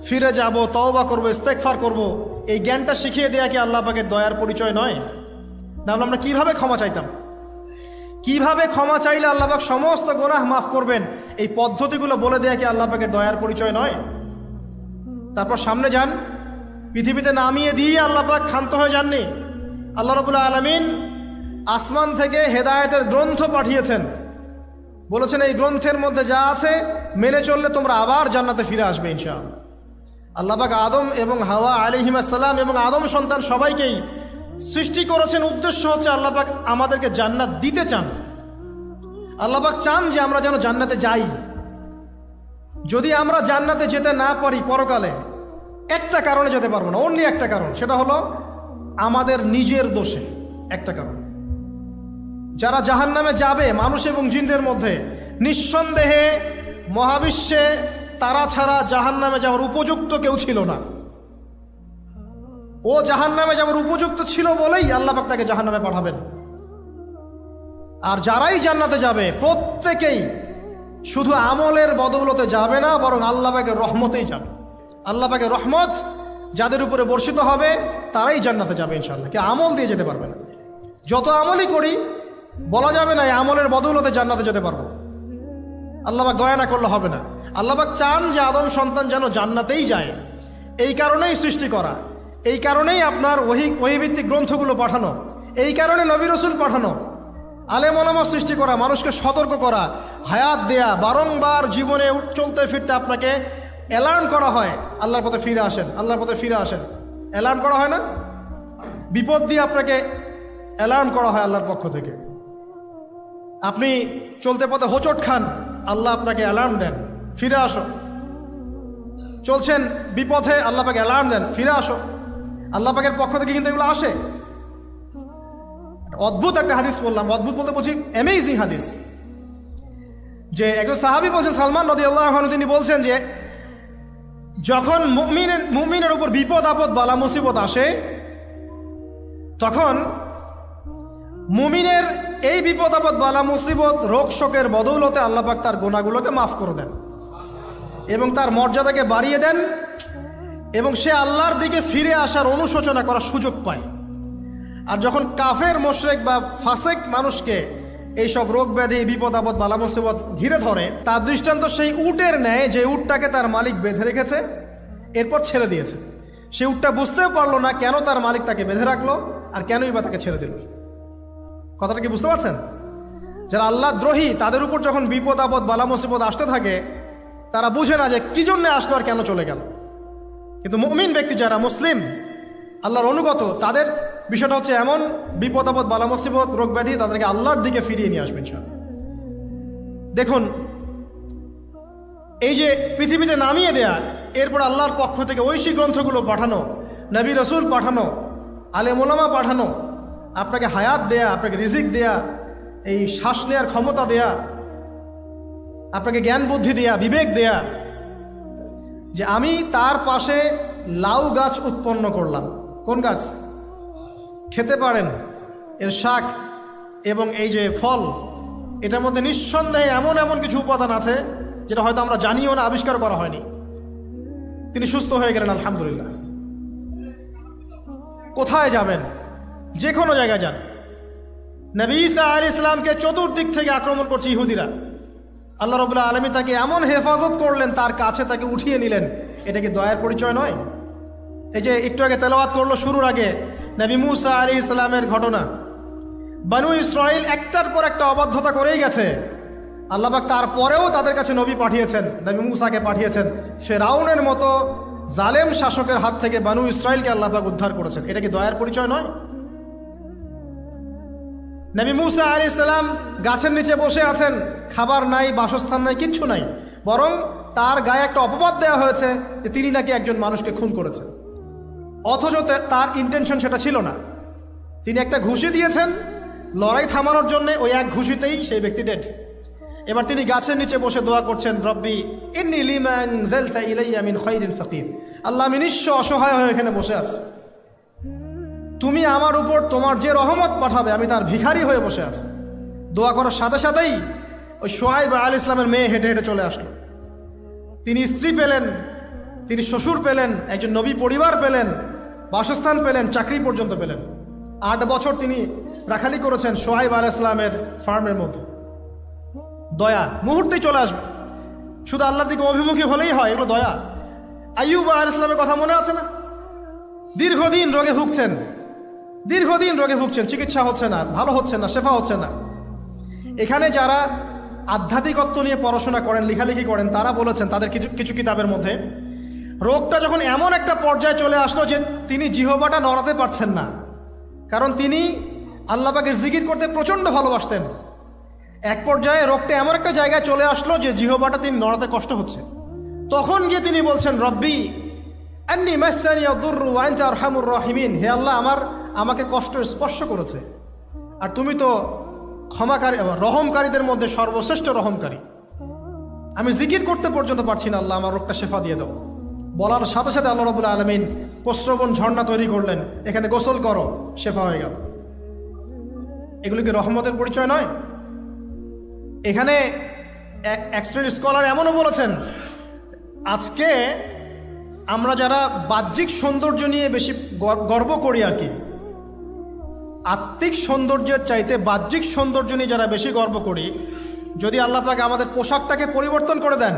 ফিরে যাব, তওবা করব, ইস্তেগফার করব, এই জ্ঞানটা শিখিয়ে দেয়া কি আল্লাহ পাকের দয়ার পরিচয় নয়? তাহলে আমরা কিভাবে ক্ষমা চাইতাম? কিভাবে ক্ষমা চাইলে আল্লাহ পাক সমস্ত গুনাহ মাফ করবেন, এই পদ্ধতিগুলো বলে দেয়া কি আল্লাহ পাকের দয়ার পরিচয় নয়? তারপর সামনে যান, পৃথিবীতে নামিয়ে দিয়ে আল্লাহ পাক ক্ষান্ত হয়ে যাননি। আল্লাহ রাব্বুল আলামিন আসমান থেকে হেদায়েতের গ্রন্থ পাঠিয়েছেন, বলেছেন এই গ্রন্থের মধ্যে যা আছে মেনে চললে তোমরা আবার জান্নাতে ফিরে আসবে ইনশাআল্লাহ। আল্লাহ পাক আদম এবং হাওয়া আলাইহিস সালাম এবং আদম সন্তান সবাইকেই সৃষ্টি করেছেন, উদ্দেশ্য হচ্ছে আল্লাহ পাক আমাদেরকে জান্নাত দিতে চান। আল্লাহ পাক চান যে আমরা যেন জান্নাতে যাই। যদি আমরা জান্নাতে যেতে না পারি পরকালে, একটা কারণে যেতে পারবো না, অন্য একটা কারণ, সেটা হলো আমাদের নিজের দোষে। একটা কারণ, যারা জাহান্নামে যাবে মানুষ এবং জিনদের মধ্যে, নিঃসন্দেহে মহাবিশ্বে তারা ছাড়া জাহান্নামে যাওয়ার উপযুক্ত কেউ ছিল না। ও জাহান্নামে যাওয়ার উপযুক্ত ছিল বলেই আল্লাহ পাক তাকে জাহান্নামে পাঠাবেন। আর যারাই জান্নাতে যাবে প্রত্যেকেই শুধু আমলের বদৌলতে যাবে না, বরং আল্লাহ পাকের রহমতেই যাবে। আল্লাহ পাকের রহমত যাদের উপরে বর্ষিত হবে তারাই জান্নাতে যাবে ইনশাআল্লাহ। কে আমল দিয়ে যেতে পারবে না। যত আমলই করি বলা যাবে না এই আমলের বদৌলতে জান্নাতে যেতে পারবো। আল্লাহ পাক দয়া না করলে হবে না। আল্লাহ পাক চান যে আদম সন্তান যেন জান্নাতেই যায়। এই কারণেই সৃষ্টি করা, এই কারণেই আপনার ওহীভিত্তিক গ্রন্থগুলো পাঠানো, এই কারণে নবী রাসূল পাঠানো, আলেম ওলামা সৃষ্টি করা, মানুষকে সতর্ক করা, হায়াত দেয়া, বারংবার জীবনে চলতে ফিরতে আপনাকে অ্যালার্ম করা হয়, আল্লাহর পথে ফিরে আসেন, আল্লাহর পথে ফিরে আসেন। অ্যালার্ম করা হয় না? বিপদ দিয়ে আপনাকে অ্যালার্ম করা হয় আল্লাহর পক্ষ থেকে। আপনি চলতে পথে হোঁচট খান, আল্লাহ আপনাকে অ্যালার্ম দেন, ফিরে আসো। চলছেন বিপথে, আল্লাহ পাকে অ্যালার্ম দেন, ফিরে আসো। আল্লাহ পাকের পক্ষ থেকে কিন্তু এগুলো আসে। অদ্ভুত একটা হাদিস বললাম, অদ্ভুত বলতে বলছি অ্যামেজিং হাদিস, যে একজন সাহাবী বলছেন, সালমান রাদিয়াল্লাহু আনহু, তিনি বলছেন যে যখন মুমিনের উপর বিপদ আপদ বালা মুসিবত আসে, তখন মুমিনের এই বিপদ আপদ বালা মুসিবত রোগ শোকের বদৌলতে আল্লাহ পাক তার গুনাহগুলোকে মাফ করে দেন এবং তার মর্যাদাকে বাড়িয়ে দেন, এবং সে আল্লাহর দিকে ফিরে আসার অনুশোচনা করার সুযোগ পায়। আর যখন কাফের মুশরিক বা ফাসেক মানুষকে এইসব রোগ ব্যাধি বিপদ আপদ বালা মুসিবত ঘিরে ধরে, তার দৃষ্টান্ত সেই উটের ন্যায় যে উটটাকে তার মালিক বেঁধে রেখেছে, এরপর ছেড়ে দিয়েছে। সে উটটা বুঝতেও পারলো না কেন তার মালিক তাকে বেঁধে রাখলো আর কেনই বা তাকে ছেড়ে দিল। কথাটা কি বুঝতে পারছেন? যারা আল্লাহ দ্রোহী, তাদের উপর যখন বিপদ আপদ বালা মুসিবত আসতে থাকে, তারা বুঝে না যে কি জন্য আসলো আর কেন চলে গেল। কিন্তু মুমিন ব্যক্তি যারা মুসলিম, আল্লাহর অনুগত, তাদের বিষয়টা হচ্ছে এমন, বিপদ আপদ বালা মুসিবত রোগ ব্যাধি তাদেরকে আল্লাহর দিকে ফিরিয়ে নিয়ে আসবেন। দেখুন, এই যে পৃথিবীতে নামিয়ে দেয়া, এরপর আল্লাহর পক্ষ থেকে ঐশী গ্রন্থগুলো পাঠানো, নবী রাসূল পাঠানো, আলেম ওলামা পাঠানো, আপনাকে হায়াত দেয়া, আপনাকে রিজিক দেয়া, এই শ্বাস নেওয়ার ক্ষমতা দেয়া, আপনাকে জ্ঞান বুদ্ধি দেয়া, বিবেক দেয়া, যে আমি তার পাশে লাউ গাছ উৎপন্ন করলাম। কোন গাছ? খেতে পারেন, এর শাক এবং এই যে ফল, এটার মধ্যে নিঃসন্দেহে এমন এমন কিছু উপাদান আছে যেটা হয়তো আমরা জানিও না, আবিষ্কার করা হয়নি। তিনি সুস্থ হয়ে গেলেন, আলহামদুলিল্লাহ। কোথায় যাবেন? যে কোনো জায়গায় যান। নবী ঈসা আলাইহিস সালামকে চতুর্দিক থেকে আক্রমণ করছে ইহুদিরা। আল্লাহ রাব্বুল আলামিন তাকে এমন হেফাজত করলেন, তার কাছে তাকে উঠিয়ে নিলেন। এটা কি দয়ার পরিচয় নয়? এই যে একটু আগে তেলাওয়াত করলো শুরুর আগে নবী মূসা আলাইহিস সালামের ঘটনা। বনু ইসরাইল একটার পর একটা অবাধ্যতা করেই গেছে। আল্লাহ পাক তারপরেও তাদের কাছে নবী পাঠিয়েছেন, নবী মূসাকে পাঠিয়েছেন। ফেরাউনের মতো জালেম শাসকের হাত থেকে বনু ইসরাইলকে আল্লাহ পাক উদ্ধার করেছেন। এটা কি দয়ার পরিচয় নয়? নবী মূসা আলাইহিস সালাম গাছের নিচে বসে আছেন, খাবার নাই, বাসস্থান নাই, কিচ্ছু নাই, বরং তার গায়ে একটা অপবাদ দেওয়া হয়েছে যে তিনি নাকি একজন মানুষকে খুন করেছেন। অথচ তার ইন্টেনশন সেটা ছিল না। তিনি একটা ঘুষি দিয়েছেন লড়াই থামানোর জন্য, ওই এক ঘুষিতেই সেই ব্যক্তি ডেড। এবার তিনি গাছের নিচে বসে দোয়া করছেন, রব্বি ইন্নী লিমা আনজালতা ইলাইয়া মিন খায়রিন ফাকির। আল্লাহ, আমি নিঃস্ব অসহায় হয়ে এখানে বসে আছি, তুমি আমার উপর তোমার যে রহমত পাঠাবে আমি তার ভিখারি হয়ে বসে আছি। দোয়া করার সাথে সাথেই ওই সোহাইব আলাইহিস ইসলামের মেয়ে হেঁটে হেঁটে চলে আসলো। তিনি স্ত্রী পেলেন, তিনি শ্বশুর পেলেন, একজন নবী পরিবার পেলেন, বাসস্থান পেলেন, চাকরি পর্যন্ত পেলেন। 8 বছর তিনি রাখালি করেছেন সোহাইব আলাইহিস ইসলামের ফার্মের মধ্যে। দয়া মুহূর্তেই চলে আসবে, শুধু আল্লাহর দিকে অভিমুখী হলেই হয়, এগুলো দয়া। আইয়ুব আলাইহিস ইসলামের কথা মনে আছে না? দীর্ঘদিন রোগে ভুগছেন, চিকিৎসা হচ্ছে না, ভালো হচ্ছে না, শেফা হচ্ছে না। এখানে যারা আধ্যাত্মিকত্ব নিয়ে পড়াশোনা করেন, লেখালেখি করেন, তারা বলেছেন তাদের কিছু কিতাবের মধ্যে, রোগটা যখন এমন একটা পর্যায়ে চলে আসলো যে তিনি জিহ্বাটা নড়াতে পারছেন না, কারণ তিনি আল্লাহ পাকের জিকির করতে প্রচণ্ড ভালোবাসতেন। এক পর্যায়ে রোগটা এমন একটা জায়গায় চলে আসলো যে জিহ্বাটা তিনি নড়াতে কষ্ট হচ্ছে। তখন গিয়ে তিনি বলছেন, রব্বি আন্নী মাসসানিয়া দুররু ওয়া আনতা আরহামুর রাহিমিন। হে আল্লাহ, আমাকে কষ্ট স্পর্শ করেছে, আর তুমি তো ক্ষমাকারী, রহমকারীদের মধ্যে সর্বশ্রেষ্ঠ রহমকারী। আমি জিকির করতে পর্যন্ত পারছি না, আল্লাহ আমার রোগটা শেফা দিয়ে দাও। বলার সাথে সাথে আল্লাহ রাব্বুল আলামিন প্রস্রবণ ঝর্ণা তৈরি করলেন, এখানে গোসল করো, শেফা হয়ে গেল। এগুলো কি রহমতের পরিচয় নয়? এখানে এক শ্রেণীর স্কলার এমনও বলেছেন, আজকে আমরা যারা বাহ্যিক সৌন্দর্য নিয়ে বেশি গর্ব করি আর কি, আত্মিক সৌন্দর্যের চাইতে বাহ্যিক সৌন্দর্য নিয়ে যারা বেশি গর্ব করি, যদি আল্লাহ পাক আমাদের পোশাকটাকে পরিবর্তন করে দেন,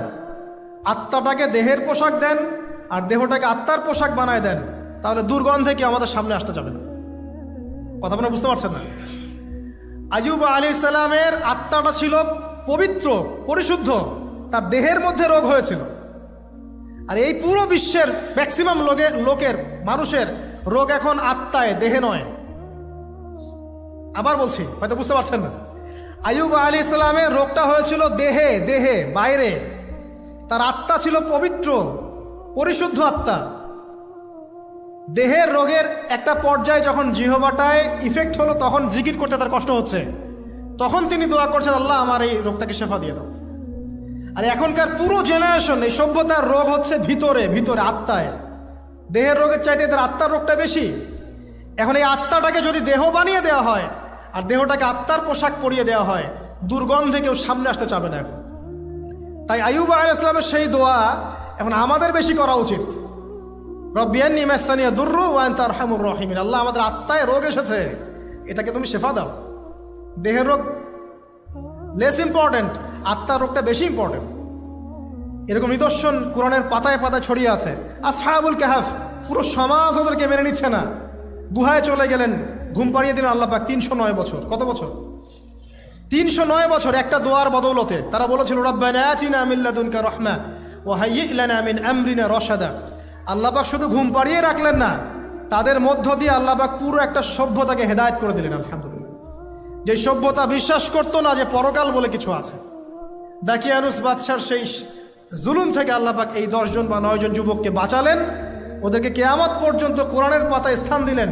আত্মাটাকে দেহের পোশাক দেন আর দেহটাকে আত্মার পোশাক বানায় দেন, তাহলে দুর্গন্ধে কি আমাদের সামনে আসতে যাবে না। কথা আপনারা বুঝতে পারছেন না? আইয়ুব আলাইহিস সালামের আত্মাটা ছিল পবিত্র, পরিশুদ্ধ, তার দেহের মধ্যে রোগ হয়েছিল। আর এই পুরো বিশ্বের ম্যাক্সিমাম মানুষের রোগ এখন আত্মায়, দেহে নয়। আবার বলছি, হয়তো বুঝতে পারছেন না। আইয়ুব আলাইহিস সালামের রোগটা হয়েছিল দেহে বাইরে, তার আত্মা ছিল পবিত্র, পরিশুদ্ধ আত্মা। দেহের রোগের একটা পর্যায়ে যখন জিহ্বাটায় ইফেক্ট হলো, তখন জিকির করতে তার কষ্ট হচ্ছে, তখন তিনি দোয়া করছেন, আল্লাহ আমার এই রোগটাকে শেফা দিয়ে দাও। আর এখনকার পুরো জেনারেশন, এই সভ্যতার রোগ হচ্ছে ভিতরে আত্মায়। দেহের রোগের চাইতে এদের আত্মার রোগটা বেশি। এখন এই আত্মাটাকে যদি দেহ বানিয়ে দেওয়া হয় আর দেহটাকে আত্মার পোশাক পরিয়ে দেওয়া হয়, দুর্গন্ধে কেউ সামনে আসতে চাবে না এখন। তাই আইয়ুব আলাইহিস সালামের সেই দোয়া এখন আমাদের বেশি করা উচিত। রব্বি আন্নী মাসসানিয়া দুররু ওয়া আনতা আরহামুর রাহিমিন। আল্লাহ, আমাদের আত্মায় রোগ এসেছে, এটাকে তুমি শেফা দাও। দেহের রোগ লেস ইম্পর্টেন্ট, আত্মার রোগটা বেশি ইম্পর্টেন্ট। এরকম নিদর্শন কোরআনের পাতায় পাতায় ছড়িয়ে আছে। আসহাবুল কাহাফ, পুরো সমাজ ওদেরকে মেনে নিচ্ছে না, গুহায় চলে গেলেন, ঘুম পাড়িয়ে দিলেন আল্লাহ পাক। 309 বছর, কত বছর? 309 বছর একটা দোয়ার বদৌলতে। তারা বলেছিল, রব্বানা আতিনা মিন লাদুনকা রাহমা ওয়া হাইয়্যি লানা মিন আমরিনা রাশাদা। আল্লাহ পাক শুধু ঘুম পাড়িয়ে রাখলেন না, তাদের মধ্য দিয়ে আল্লাহ পাক পুরো একটা সভ্যতাকে হেদায়েত করে দিলেন। আলহামদুলিল্লাহ। যে সভ্যতা বিশ্বাস করতো না যে পরকাল বলে কিছু আছে, দাকিয়ানুস বাদশার সেই জুলুম থেকে আল্লাহ পাক এই 10 জন বা 9 জন যুবককে বাঁচালেন, ওদেরকে কিয়ামত পর্যন্ত কোরআনের পাতায় স্থান দিলেন,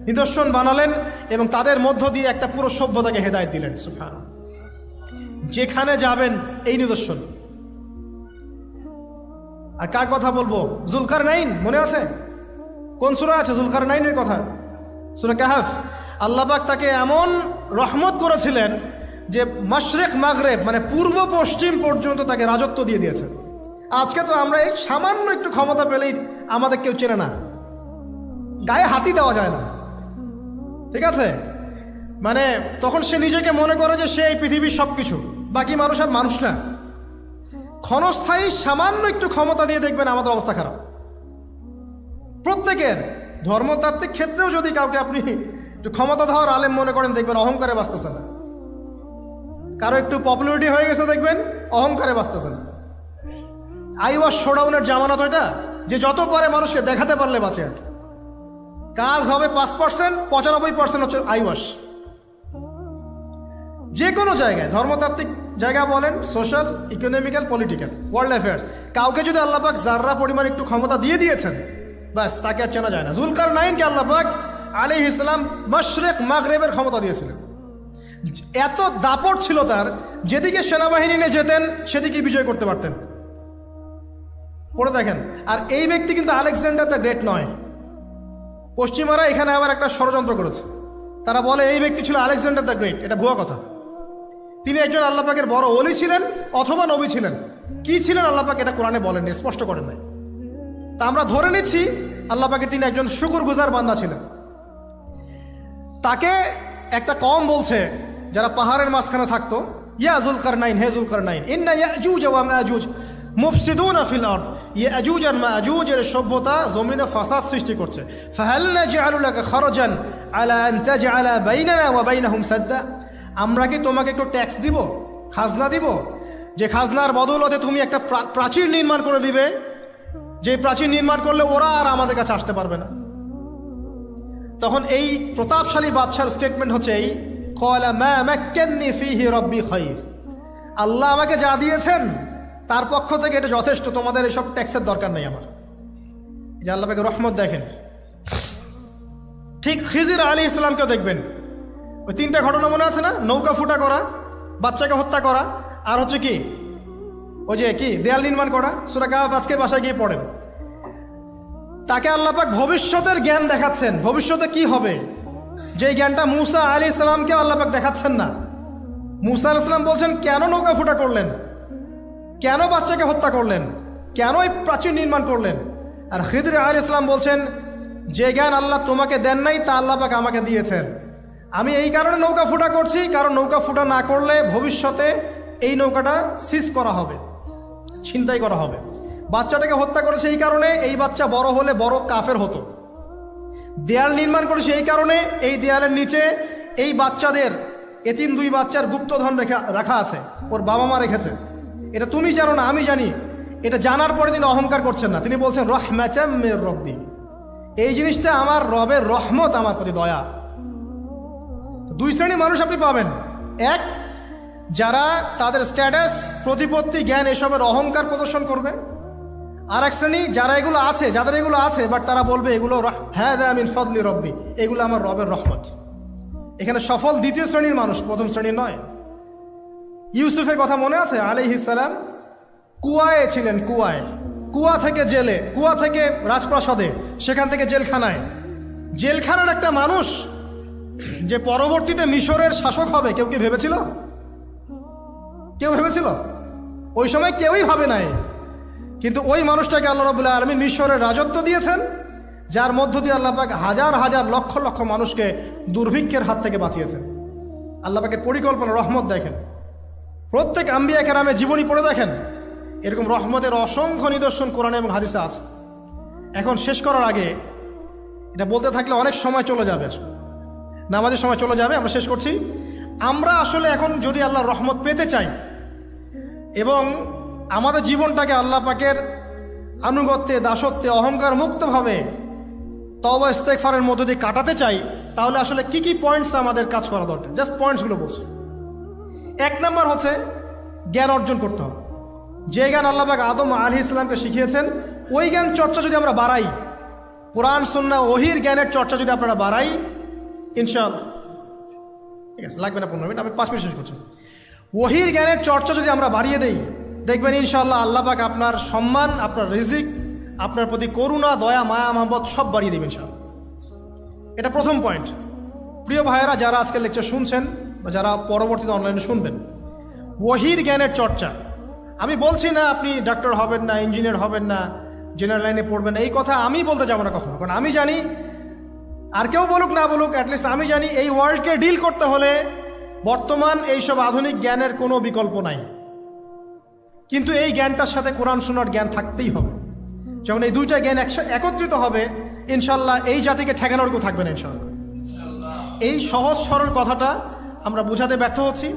নিদর্শন বানালেন, এবং তাদের মধ্য দিয়ে একটা পুরো সভ্যতাকে হেদায়েত দিলেন। সুবহানাল্লাহ। যেখানে যাবেন এই নিদর্শন। আর কার কথা বলবো? যুলকারনাইন, মনে আছে? কোন সূরা আছে যুলকারনাইনের কথা? সূরা কাহাফ। আল্লাহ পাক তাকে এমন রহমত করেছিলেন যে মাশরিক মাগরিব, মানে পূর্ব পশ্চিম পর্যন্ত তাকে রাজত্ব দিয়ে দিয়েছেন। আজকে তো আমরা এই সামান্য একটু ক্ষমতা পেলেই আমাদের কেউ চেনে না, গায়ে হাতি দেওয়া যায় না, ঠিক আছে? মানে তখন সে নিজেকে মনে করে যে সে এই পৃথিবীর সব কিছু, বাকি মানুষ আর মানুষ না। ক্ষণস্থায়ী সামান্য একটু ক্ষমতা দিয়ে দেখবেন আমাদের অবস্থা খারাপ। প্রত্যেকের ধর্মতাত্ত্বিক ক্ষেত্রেও যদি কাউকে আপনি একটু ক্ষমতাধর আলেম মনে করেন, দেখবেন অহংকারে বাঁচতেছে না। কারো একটু পপুলারিটি হয়ে গেছে, দেখবেন অহংকারে বাঁচতেছে না। আই ওয়াশ শোডাউনের জামানা তো এটা, যে যত পারে মানুষকে দেখাতে পারলে বাঁচে আর কি। কাজ হবে 5%, 95% হচ্ছে আই ওয়াশ। যে কোনো জায়গায়, ধর্মতাত্ত্বিক জায়গা বলেন, social, economical, political, world affairs, কাউকে যদি আল্লাহ পাক যাররা পরিমাণ একটু ক্ষমতা দিয়ে দিয়েছেন, ব্যাস তাকে আর চেনা যায় না। যুলকারনাইনকে আল্লাহ পাক আলাইহিস সালাম মাশরিক মাগরিবের ক্ষমতা দিয়েছিলেন। এত দাপট ছিল তার, যেদিকে সেনাবাহিনী নিয়ে যেতেন সেদিকে বিজয় করতে পারতেন। পড়ে দেখেন। আর এই ব্যক্তি কিন্তু আলেকজান্ডার দ্য গ্রেট নয়। পশ্চিমারা এখানে আবার একটা ষড়যন্ত্র করেছে। তারা বলে এই ব্যক্তি ছিল আলেকজান্ডার দ্য গ্রেট। এটা ভুয়া কথা। তিনি একজন আল্লাহ পাকের বড় ওলি ছিলেন অথবা নবী ছিলেন। কি ছিলেন আল্লাহ পাক এটা কোরআনে বলেননি, স্পষ্ট করেন নাই। তা আমরা ধরে নিচ্ছি আল্লাহ পাকের তিনি একজন শুকরগুজার বান্দা ছিলেন। তাকে একটা কওম বলছে যারা পাহাড়ের মাঝখানে থাকতো, ইয়া যুলকারনাইন, হে যুলকারনাইন, ইন্না ইয়াজুজ ওয়া মাজুজ মুফসিদুনা ফিল আরদ, ইয়াজুজ আর মাজুজের সভ্যতা জমিনে ফাসাদ সৃষ্টি করছে। ফাহাল নাজআলু লাকা খারাজান আলা আন তাজআলা বাইনানা ওয়া বাইনাহুম সাদ্দা, আমরা কি তোমাকে একটু ট্যাক্স দিব, খাজনা দিব, যে খাজনার বদৌলতে তুমি একটা প্রাচীর নির্মাণ করে দিবে, যে প্রাচীর নির্মাণ করলে ওরা আর আমাদের কাছে আসতে পারবে না। তখন এই প্রতাপশালী বাদশার স্টেটমেন্ট হচ্ছে এই, ক্বালা মা মাক্কান্নি ফীহি রাব্বি খায়র, আল্লাহ আমাকে যা দিয়েছেন তার পক্ষ থেকে এটা যথেষ্ট, তোমাদের এইসব ট্যাক্সের দরকার নেই আমার। এই যে আল্লাহ পাকের রহমত দেখেন। ঠিক খিজির আলাইহিস সালামকেও দেখবেন, ওই তিনটা ঘটনা মনে আছে না? নৌকা ফুটা করা, বাচ্চাকে হত্যা করা, আর হচ্ছে কি ওই যে কি দেয়াল নির্মাণ করা। সূরা কাহফ আজকে বাসায় গিয়ে পড়েন। তাকে আল্লাহ পাক ভবিষ্যতের জ্ঞান দেখাচ্ছেন, ভবিষ্যতে কি হবে, যে জ্ঞানটা মূসা আলাইহিস সালামকে আল্লাহ পাক দেখাচ্ছেন না। মূসা আলাইহিস সালাম বলছেন কেন নৌকা ফুটা করলেন, কেন বাচ্চাকে হত্যা করলেন, কেন এই প্রাচীর নির্মাণ করলেন। আর খিদির আলাইহিস সালাম বলছেন যে জ্ঞান আল্লাহ তোমাকে দেন নাই তা আল্লাহ পাক আমাকে দিয়েছেন। আমি এই কারণে নৌকা ফুটা করছি, কারণ নৌকা ফুটা না করলে ভবিষ্যতে এই নৌকাটা সিজ করা হবে, ছিনতাই করা হবে। বাচ্চাটাকে হত্যা করেছে এই কারণে, এই বাচ্চা বড় হলে বড় কাফের হতো। দেয়াল নির্মাণ করেছে এই কারণে, এই দেয়ালের নিচে এই বাচ্চাদের এতিম দুই বাচ্চার গুপ্তধন রাখা আছে, ওর বাবা মা রেখেছে। এটা তুমি জানো না, আমি জানি। এটা জানার পরে তিনি অহংকার করছেন না, তিনি বলছেন রাহমাতাম মির রব্বি, এই জিনিসটা আমার রবের রহমত, আমার প্রতি দয়া। দুই শ্রেণী মানুষ আপনি পাবেন, এক যারা তাদের স্ট্যাটাস প্রতিপত্তি জ্ঞান এসবের অহংকার প্রদর্শন করবে, আর এক শ্রেণী যারা এগুলো আছে, যাদের এগুলো আছে বাট তারা বলবে এগুলো হাযা মিন ফাদলি রব্বি, এগুলো আমার রবের রহমত। এখানে সফল দ্বিতীয় শ্রেণীর মানুষ, প্রথম শ্রেণীর নয়। ইউসুফের কথা মনে আছে? আলাইহিস সালাম কুয়ায় ছিলেন, কুয়ায়, কুয়া থেকে জেলে, কুয়া থেকে রাজপ্রাসাদে, সেখান থেকে জেলখানায়। জেলখানার একটা মানুষ যে পরবর্তীতে মিশরের শাসক হবে, কেউ কি ভেবেছিল? কেউ ভেবেছিল? ওই সময় কেউই ভাবে নাই। কিন্তু ওই মানুষটাকে আল্লাহ রাব্বুল আলামিন মিশরের রাজত্ব দিয়েছেন, যার মধ্য দিয়ে আল্লাহ পাক হাজার হাজার লক্ষ লক্ষ মানুষকে দুর্ভিক্ষের হাত থেকে বাঁচিয়েছেন। আল্লাহ পাকের পরিকল্পনা, রহমত দেখেন। প্রত্যেক আম্বিয়া কেরামের জীবনী পড়ে দেখেন, এরকম রহমতের অসংখ্য নিদর্শন কোরআনে এবং হাদিসে আছে। এখন শেষ করার আগে, এটা বলতে থাকলে অনেক সময় চলে যাবে, নামাজের সময় চলে যাবে, আমরা শেষ করছি। আমরা আসলে এখন যদি আল্লাহর রহমত পেতে চাই এবং আমাদের জীবনটাকে আল্লাহ পাকের আনুগত্যে, দাসত্বে, অহংকার মুক্তভাবে তওবা ইস্তেগফারের মধ্য দিয়ে কাটাতে চাই, তাহলে আসলে কি কি পয়েন্টস আমাদের কাজ করা দরকার, জাস্ট পয়েন্টসগুলো বলছি। এক নম্বর হচ্ছে জ্ঞান অর্জন করতে হবে। যে জ্ঞান আল্লাহ পাক আদম আলাইহিস সালামকে শিখিয়েছেন, ওই জ্ঞান চর্চা যদি আমরা বাড়াই, কোরআন সুন্নাহ ওহির জ্ঞানের চর্চা যদি আপনারা বাড়াই, ইনশাআল্লাহ, ঠিক আছে, লাগবে না 15 মিনিট, আমি 5 মিনিট শেষ করছি। ওহির জ্ঞানের চর্চা যদি আমরা বাড়িয়ে দেই, দেখবেন ইনশাআল্লাহ আল্লাহ পাক আপনার সম্মান, আপনার রিজিক, আপনার প্রতি করুণা, দয়া, মায়া, মহব্বত সব বাড়িয়ে দেবেন ইনশাআল্লাহ। এটা প্রথম পয়েন্ট। প্রিয় ভাইয়েরা, যারা আজকে লেকচার শুনছেন বা যারা পরবর্তীতে অনলাইনে শুনবেন, ওহির জ্ঞানের চর্চা। আমি বলছি না আপনি ডাক্তার হবেন না, ইঞ্জিনিয়ার হবেন না, জেনারেল লাইনে পড়বেন না, এই কথা আমি বলতে যাবো না কখনো। কারণ আমি জানি, আর কেউ বলুক না বলুক, অ্যাটলিস্ট আমি জানি এই ওয়ার্ল্ডকে ডিল করতে হলে বর্তমান এইসব আধুনিক জ্ঞানের কোনো বিকল্প নাই। কিন্তু এই জ্ঞানটার সাথে কোরআন সুন্নাহর জ্ঞান থাকতেই হবে। যখন এই দুইটা জ্ঞান একত্রিত হবে, ইনশাল্লাহ এই জাতিকে ঠেকানোর কেউ থাকবে না ইনশাল্লাহ। এই সহজ সরল কথাটা আমরা বোঝাতে ব্যর্থ হচ্ছি,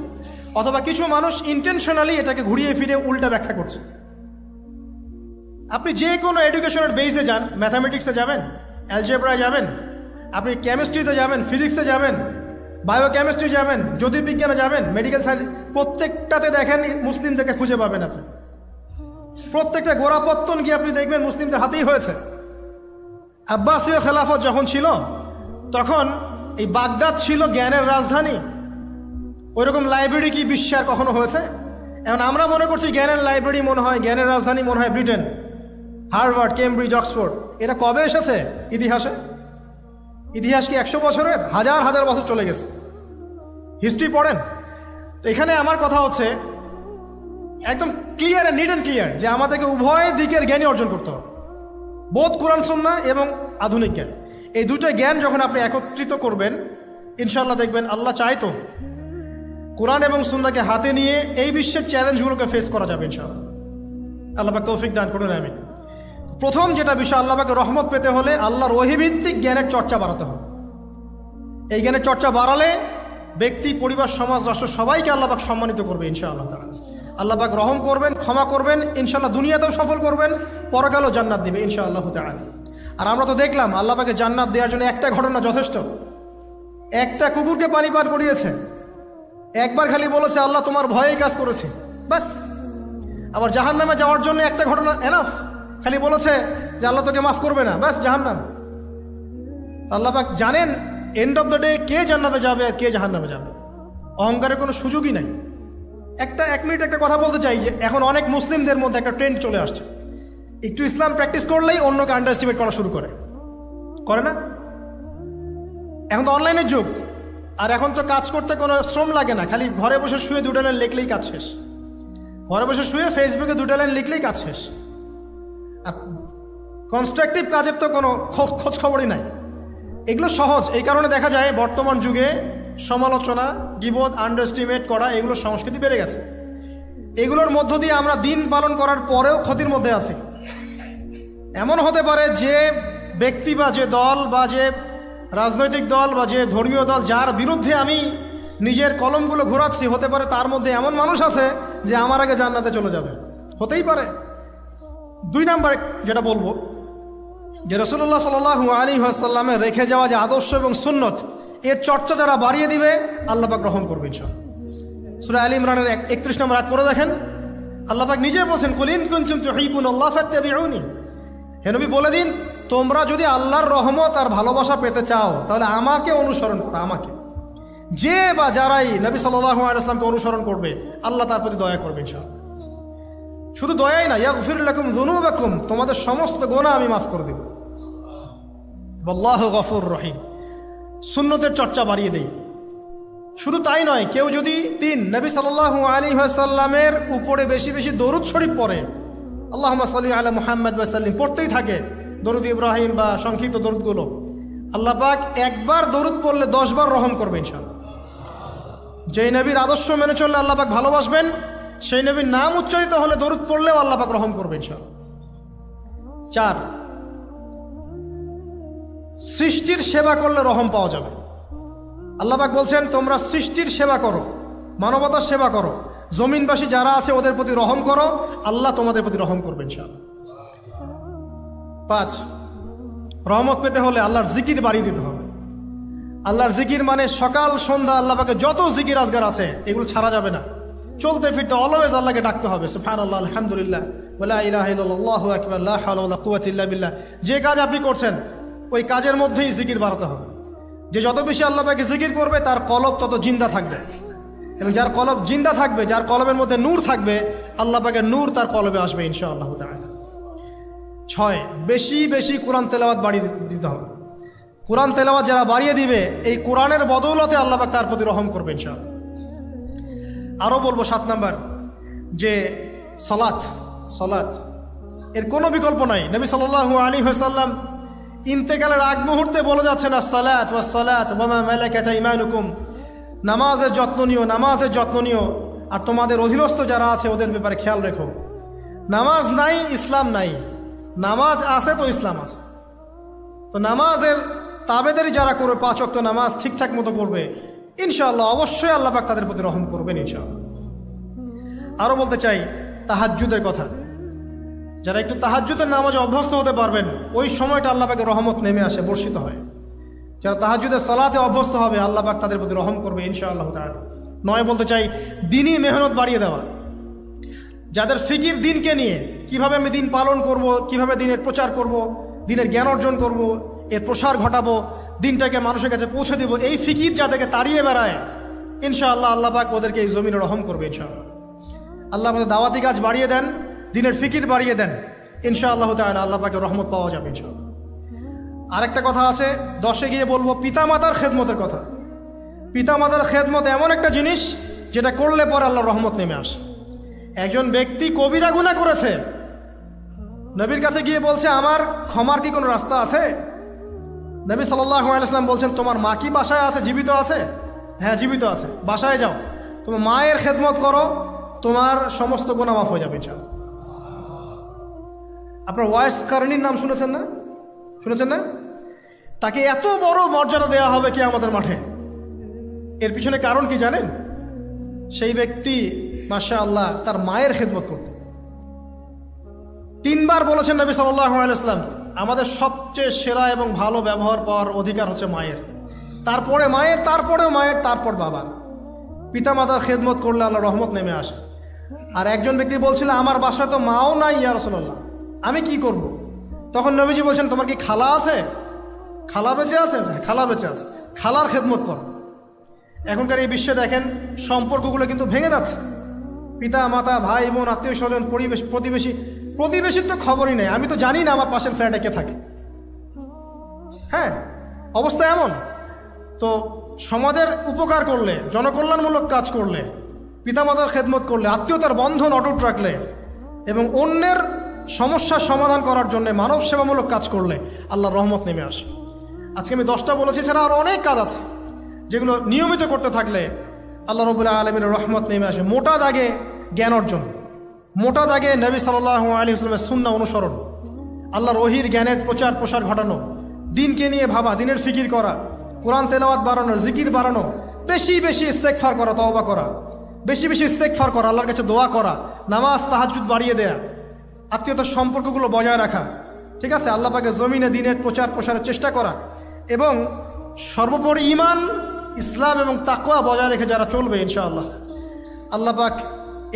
অথবা কিছু মানুষ ইন্টেনশনালি এটাকে ঘুরিয়ে ফিরে উল্টা ব্যাখ্যা করছে। আপনি যে কোনো এডুকেশনের বেসে যান, ম্যাথামেটিক্সে যাবেন, অ্যালজেব্রায় যাবেন, আপনি কেমিস্ট্রিতে যাবেন, ফিজিক্সে যাবেন, বায়োকেমিস্ট্রি যাবেন, জ্যোতির্বিজ্ঞানে যাবেন, মেডিকেল সায়েন্স, প্রত্যেকটাতে দেখেন মুসলিমদেরকে খুঁজে পাবেন আপনি। প্রত্যেকটা গোড়াপত্তন গিয়ে আপনি দেখবেন মুসলিমদের হাতেই হয়েছে। আব্বাসীয় খেলাফত যখন ছিল তখন এই বাগদাদ ছিল জ্ঞানের রাজধানী। ওইরকম লাইব্রেরি কি বিশ্বে আর কখনো হয়েছে? এখন আমরা মনে করছি জ্ঞানের লাইব্রেরি মনে হয়, জ্ঞানের রাজধানী মনে হয় ব্রিটেন, হার্ভার্ড, কেমব্রিজ, অক্সফোর্ড। এরা কবে এসেছে ইতিহাসে? ইতিহাস কি 100 বছরের? হাজার হাজার বছর চলে গেছে। হিস্ট্রি পড়েন। তো এখানে আমার কথা হচ্ছে একদম ক্লিয়ার, নিট অ্যান্ড ক্লিয়ার, যে আমাদেরকে উভয় দিকের জ্ঞানই অর্জন করতে হবে, বোধ কোরআন সুন্নাহ এবং আধুনিক জ্ঞান। এই দুটো জ্ঞান যখন আপনি একত্রিত করবেন, ইনশাআল্লাহ দেখবেন আল্লাহ চাইতো কোরআন এবং সুন্নাহকে হাতে নিয়ে এই বিশ্বের চ্যালেঞ্জগুলোকে ফেস করা যাবে ইনশাআল্লাহ। আল্লাহ পাক তৌফিক দান করুন, আমিন। প্রথম যেটা বিষয়, আল্লাহ পাকের রহমত পেতে হলে আল্লাহর ওহীভিত্তিক জ্ঞানের চর্চা বাড়াতে হবে। এই জ্ঞানের চর্চা বাড়ালে ব্যক্তি, পরিবার, সমাজ, রাষ্ট্র সবাইকে আল্লাহ পাক সম্মানিত করবে ইনশাআল্লাহ তাআলা। আল্লাহ পাক রহম করবেন, ক্ষমা করবেন, ইনশাআল্লাহ দুনিয়াতেও সফল করবেন, পরকালেও জান্নাত দিবে ইনশাআল্লাহ তাআলা। আর আমরা তো দেখলাম আল্লাহ পাকে জান্নাত দেওয়ার জন্য একটা ঘটনা যথেষ্ট। একটা কুকুরকে পানি পান করিয়েছে, একবার খালি বলেছে আল্লাহ তোমার ভয়েই কাজ করেছে, বাস। আবার জাহান্নামে যাওয়ার জন্য একটা ঘটনা এনাফ, খালি বলেছে যে আল্লাহ তোকে মাফ করবে না, বাস জাহান্নাম। আল্লাহ পাক জানেন এন্ড অফ দ্য ডে কে জান্নাতে যাবে আর কে জাহান্নামে যাবে। অহংকারের কোনো সুযোগই নাই। এক মিনিট একটা কথা বলতে চাই, যে এখন অনেক মুসলিমদের মধ্যে একটা ট্রেন্ড চলে আসছে, একটু ইসলাম প্র্যাকটিস করলেই অন্যকে আন্ডার এস্টিমেট করা শুরু করে না? এখন তো অনলাইনের যুগ, আর এখন তো কাজ করতে কোনো শ্রম লাগে না, খালি ঘরে বসে শুয়ে 2টা লাইন লিখলেই কাজ শেষ। ঘরে বসে শুয়ে ফেসবুকে 2টা লাইন লিখলেই কাজ শেষ। আর কনস্ট্রাকটিভ কাজের তো কোনো খোঁজ খবরই নাই। এগুলো সহজ, এই কারণে দেখা যায় বর্তমান যুগে সমালোচনা, গীবত, আন্ডার এস্টিমেট করা, এগুলোর সংস্কৃতি বেড়ে গেছে। এগুলোর মধ্য দিয়ে আমরা দিন পালন করার পরেও ক্ষতির মধ্যে আছি। এমন হতে পারে যে ব্যক্তি বা যে দল বা যে রাজনৈতিক দল বা যে ধর্মীয় দল যার বিরুদ্ধে আমি নিজের কলমগুলো ঘোরাচ্ছি, হতে পারে তার মধ্যে এমন মানুষ আছে যে আমার আগে জান্নাতে চলে যাবে, হতেই পারে। 2 নাম্বার যেটা বলবো, যে রাসূলুল্লাহ সাল্লাল্লাহু আলাইহি ওয়াসাল্লামের রেখে যাওয়া যে আদর্শ এবং সুন্নত, এর চর্চা যারা বাড়িয়ে দিবে আল্লাহ পাক রহম করবে ইনশাআল্লাহ। সূরা আলী ইমরানের 31 নম্বর আয়াত পড়ে দেখেন, আল্লাহ পাক নিজে বলছেন, কুল ইন কুনতুম তুহিব্বুনাল্লাহ ফাত্তাবিউনি। হে নবী বলে দিন, তোমরা যদি আল্লাহর রহমত আর ভালোবাসা পেতে চাও তাহলে আমাকে অনুসরণ করো। আমাকে, যে বা যারাই নবী সাল্লাল্লাহু আলাইহি ওয়াসাল্লামকে অনুসরণ করবে আল্লাহ তার প্রতি দয়া করবে ইনশাআল্লাহ। শুধু দয়াই না, ইয়াগফির লাকুম যুনুবাকুম, তোমাদের সমস্ত গুনাহ আমি মাফ করে দেব। আল্লাহু গফুর রহিম। সুন্নতের চর্চা বাড়িয়ে দেই। শুধু তাই নয়, কেউ যদি নবী সাল্লাল্লাহু আলাইহি ওয়াসাল্লামের উপরে বেশি বেশি দরুদ শরীফ পড়ে, আল্লাহুম্মা সাল্লি আলা মুহাম্মাদ ওয়া সাল্লিম পড়তেই থাকে, দরুদ ইব্রাহিম বা সংক্ষিপ্ত দরুদগুলো, আল্লাহ পাক একবার দরুদ পড়লে 10 বার রহম করবে ইনশাআল্লাহ। যেই নবীর আদর্শ মেনে চললে আল্লাহ পাক ভালোবাসবেন, সেই নবীর নাম উচ্চারিত হলে দরুদ পড়লেও আল্লাহ পাক রহম করবে ইনশাআল্লাহ। 4, সৃষ্টির সেবা করলে রহম পাওয়া যাবে। আল্লাহ পাক বলছেন তোমরা সৃষ্টির সেবা করো, মানবতার সেবা করো, জমিনবাসী যারা আছে ওদের প্রতি রহম করো, আল্লাহ তোমাদের প্রতি রহম করবেন ইনশাআল্লাহ। 5, রহমত পেতে হলে আল্লাহর জিকির বাড়িয়ে দিতে হবে। আল্লাহর জিকির মানে সকাল সন্ধ্যা আল্লাহ পাকে যত জিকির আজগার আছে এগুলো ছাড়া যাবে না। চলতে ফিরতে অলওয়েজ আল্লাহকে ডাকতে হবে, সুবহানাল্লাহ, আলহামদুলিল্লাহ, ওয়ালা ইলাহা ইল্লাল্লাহ, আল্লাহু আকবার, লা হাওলা ওয়ালা কুওয়াতা ইল্লা বিল্লাহ। যে কাজ আপনি করছেন ওই কাজের মধ্যেই জিকির বাড়াতে হবে। যে যত বেশি আল্লাহ পাকে জিকির করবে তার কলব তত জিন্দা থাকবে, এবং যার কলব জিন্দা থাকবে, যার কলবের মধ্যে নূর থাকবে, আল্লাহ পাকের নূর তার কলবে আসবে ইনশাআল্লাহ তাআলা। 6, বেশি বেশি কোরআন তেলাওয়াত বাড়িয়ে দিতে হবে। কোরআন তেলাওয়াত যারা বাড়িয়ে দিবে, এই কোরআনের বদৌলতে আল্লাহ পাক তার প্রতি রহম করবে ইনশাআল্লাহ। আরও বলবো 7 নাম্বার, যে সালাত এর কোনো বিকল্প নাই। নবী সাল্লাল্লাহু আলাইহি ওয়াসাল্লাম ইন্তেকালের আগ মুহূর্তে বলে যাচ্ছেন, আসসালাত ওয়াসসালাত ওয়া মা মালাকাত আইমানুকুম, নামাজের যত্ন নিও, আর তোমাদের অধীনস্থ যারা আছে ওদের ব্যাপারে খেয়াল রেখো। নামাজ নাই ইসলাম নাই, নামাজ আছে তো ইসলাম আছে। তো নামাজের তাবেদারি যারা করবে, 5 ওয়াক্ত নামাজ ঠিকঠাক মতো করবে, ইনশাআল্লাহ অবশ্যই আল্লাহ পাক তাদের প্রতি রহম করবেন ইনশাআল্লাহ। আরও বলতে চাই তাহাজ্জুদের কথা। যারা একটু তাহাজ্জুদের নামাজে অভ্যস্ত হতে পারবেন, ওই সময়টা আল্লাহ পাকের রহমত নেমে আসে, বর্ষিত হয়। যারা তাহাজ্জুদের সালাতে অভ্যস্ত হবে আল্লাহ পাক তাদের প্রতি রহম করবে ইনশাআল্লাহ তাআলা। 9 বলতে চাই দিনই মেহনত বাড়িয়ে দেওয়া। যাদের ফিকির দিনকে নিয়ে, কিভাবে আমি দিন পালন করব, কিভাবে দিনের প্রচার করব, দিনের জ্ঞান অর্জন করব, এর প্রসার ঘটাবো, দিনটাকে মানুষের কাছে পৌঁছে দেব, এই ফিকির যাদেরকে তাড়িয়ে বেড়ায়, ইনশাআল্লাহ আল্লাহ পাক ওদেরকে এই জমিনে রহম করবে ইনশাআল্লাহ। আল্লাহ আমাদের দাওয়াতি কাজ বাড়িয়ে দেন, দিনের ফিকির বাড়িয়ে দেন, ইনশাআল্লাহ তাআলা আল্লাহ পাকের রহমত পাওয়া যাবে ইনশাআল্লাহ। আরেকটা কথা আছে, 10-এ গিয়ে বলবো পিতামাতার খেদমতের কথা। পিতামাতার খেদমত এমন একটা জিনিস যেটা করলে পরে আল্লাহর রহমত নেমে আসে। একজন ব্যক্তি কবিরা গুনাহ করেছে, নবীর কাছে গিয়ে বলছে আমার ক্ষমার কি কোনো রাস্তা আছে? নবী সাল্লাল্লাহু আলাইহি ওয়াসাল্লাম বলছেন তোমার মা কি বাসায় আছে, জীবিত আছে? হ্যাঁ জীবিত আছে, বাসায় যাও, তোমার মায়ের খেদমত করো, তোমার সমস্ত গুনাহ মাফ হয়ে যাবে ইনশাআল্লাহ। আপনার ওয়াইস কারণীর নাম শুনেছেন না? শুনেছেন না? তাকে এত বড় মর্যাদা দেওয়া হবে কিয়ামতের মাঠে। এর পিছনে কারণ কি জানেন? সেই ব্যক্তি মাশাআল্লাহ তার মায়ের খেদমত করত। 3 বার বলেছেন নবী সাল্লাল্লাহু আলাইহি ওয়াসাল্লাম আমাদের সবচেয়ে সেরা এবং ভালো ব্যবহার পাওয়ার অধিকার হচ্ছে মায়ের, তারপরে মায়ের, তারপরেও মায়ের, তারপর বাবার। পিতামাতার খেদমত করলে আল্লাহ রহমত নেমে আসে। আর একজন ব্যক্তি বলছিল আমার বাসায় তো মাও নাই ইয়া রাসূলুল্লাহ, আমি কি করব? তখন নবীজি বলছেন তোমার কি খালা আছে? খালা বেঁচে আছে? খালা বেঁচে আছে, খালার খেদমত কর। এখনকার এই বিশ্বে দেখেন সম্পর্কগুলো কিন্তু ভেঙে যাচ্ছে। পিতা মাতা, ভাই বোন, আত্মীয় স্বজন, প্রতিবেশীর তো খবরই নেই, আমি তো জানি না আমার পাশের ফ্ল্যাটে কে থাকে। হ্যাঁ, অবস্থা এমন। তো সমাজের উপকার করলে, জনকল্যাণমূলক কাজ করলে, পিতামাতার খেদমত করলে, আত্মীয়তার বন্ধন অটুট রাখলে এবং অন্যের সমস্যার সমাধান করার জন্য মানব সেবামূলক কাজ করলে আল্লাহর রহমত নেমে আসে। আজকে আমি 10টা বলেছি, ছাড়া আরও অনেক কাজ আছে যেগুলো নিয়মিত করতে থাকলে আল্লাহ রাব্বুল আলামিনের রহমত নেমে আসে। মোটা দাগে জ্ঞান অর্জন, মোটা দাগে নবী সাল্লাল্লাহু আলাইহি ওয়াসাল্লামের সুন্নাহ অনুসরণ, আল্লাহর ওহীর জ্ঞানের প্রচার প্রসার ঘটানো, দিনকে নিয়ে ভাবা, দিনের ফিকির করা, কোরআন তেলাওয়াত বাড়ানো, জিকির বাড়ানো, বেশি বেশি ইস্তেগফার করা, তওবা করা, বেশি বেশি ইস্তেগফার করা, আল্লাহর কাছে দোয়া করা, নামাজ তাহাজ্জুদ বাড়িয়ে দেয়া, আত্মীয়তার সম্পর্কগুলো বজায় রাখা, ঠিক আছে, আল্লাহ পাকের জমিনে দিনের প্রচার প্রসারের চেষ্টা করা, এবং সর্বোপরি ঈমান, ইসলাম এবং তাকওয়া বজায় রেখে যারা চলবে ইনশাআল্লাহ আল্লাহ পাক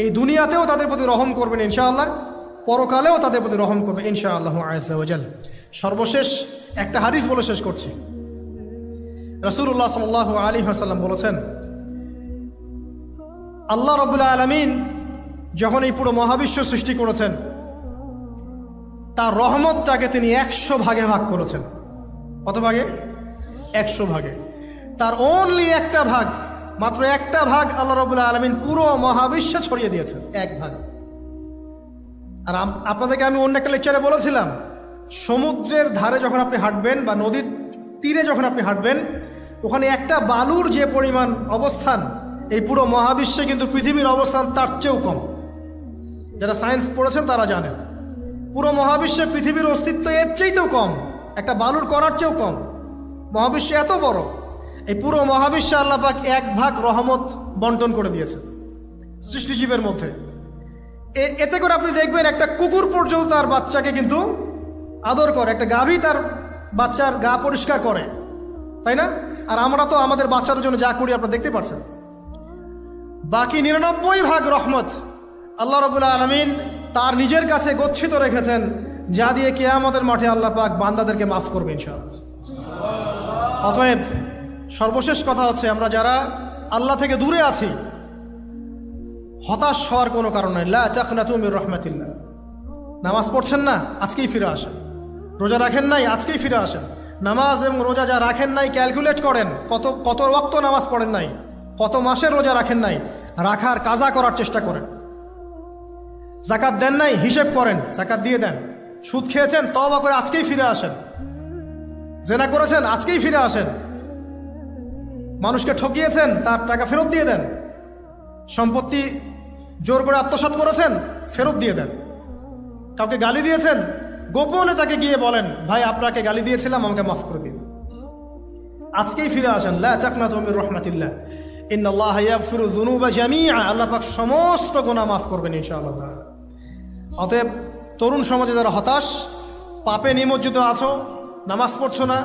এই দুনিয়াতেও তাদের প্রতি রহম করবেন ইনশাআল্লাহ, পরকালেও তাদের প্রতি রহম করবে ইনশাআল্লাহ আযজা ওয়া জাল। সর্বশেষ একটা হাদিস বলে শেষ করছি। রাসূলুল্লাহ সাল্লাল্লাহু আলাইহি ওয়াসাল্লাম বলেছেন আল্লাহ রাব্বুল আলামিন যখন এই পুরো মহাবিশ্ব সৃষ্টি করেছেন তার রহমতটাকে তিনি 100 ভাগে ভাগ করেছেন। কত ভাগে? 100 ভাগে। তার অনলি একটা ভাগ, মাত্র একটা ভাগ আল্লাহ রাব্বুল আলামিন পুরো মহাবিশ্বে ছড়িয়ে দিয়েছেন, 1 ভাগ। আর আপনাদেরকে আমি অন্য একটা লেকচারে বলেছিলাম, সমুদ্রের ধারে যখন আপনি হাঁটবেন বা নদীর তীরে যখন আপনি হাঁটবেন, ওখানে একটা বালুর যে পরিমাণ অবস্থান, এই পুরো মহাবিশ্বে কিন্তু পৃথিবীর অবস্থান তার চেয়েও কম। যারা সায়েন্স পড়েছেন তারা জানেন পুরো মহাবিশ্বে পৃথিবীর অস্তিত্ব এর চাইতেও কম, একটা বালুর করার চেয়েও কম। মহাবিশ্ব এত বড়, এই পুরো মহাবিশ্বে আল্লাহ পাক 1 ভাগ রহমত বন্টন করে দিয়েছে সৃষ্টিজীবের মধ্যে। এতে করে আপনি দেখবেন একটা কুকুর পর্যন্ত তার বাচ্চাকে কিন্তু আদর করে, একটা গাভী তার বাচ্চার গা পরিষ্কার করে, তাই না? আর আমরা তো আমাদের বাচ্চাদের জন্য যা করি আপনারা দেখতে পাচ্ছেন। বাকি 99 ভাগ রহমত আল্লাহ রাব্বুল আলামিন তার নিজের কাছে গচ্ছিত রেখেছেন, যা দিয়ে কিয়ামতের মাঠে আল্লাহ পাক বান্দাদেরকে মাফ করবে ইনশাআল্লাহ। অতএব সর্বশেষ কথা হচ্ছে, আমরা যারা আল্লাহ থেকে দূরে আছি হতাশ হওয়ার কোনো কারণ নেই। লা তাকনাতু মির রাহমাতিল্লাহ। নামাজ পড়ছেন না, আজকেই ফিরে আসেন। রোজা রাখেন নাই, আজকেই ফিরে আসেন। নামাজ এবং রোজা যা রাখেন নাই ক্যালকুলেট করেন, কত ওয়াক্ত নামাজ পড়েন নাই, কত মাসের রোজা রাখেন নাই, রাখার কাজা করার চেষ্টা করেন। যাকাত দেন নাই, হিসেব করেন, যাকাত দিয়ে দেন। সুদ খেয়েছেন, তওবা করে আজকেই ফিরে আসেন। জেনা করেছেন, আজকেই ফিরে আসেন। মানুষকে ঠকিয়েছেন, তার টাকা ফেরত দিয়ে দেন। সম্পত্তি জোর করে আত্মসাৎ করেছেন, ফেরত দিয়ে দেন। কাউকে গালি দিয়েছেন, গোপনে তাকে গিয়ে বলেন ভাই আপনাকে গালি দিয়েছিলাম, আমাকে মাফ করে দিন। আজকেই ফিরে আসেন। লা তাকনাতু মির রাহমাতিল্লাহ, ইন্নাল্লাহা ইয়াগফিরু যুনুবা জামিআ। আল্লাহ পাক সমস্ত গুনাহ মাফ করবেন ইনশাআল্লাহ তাআলা। অতএব তরুণ সমাজে যারা হতাশ, পাপে নিমজ্জিত আছো, নামাজ পড়ছো না,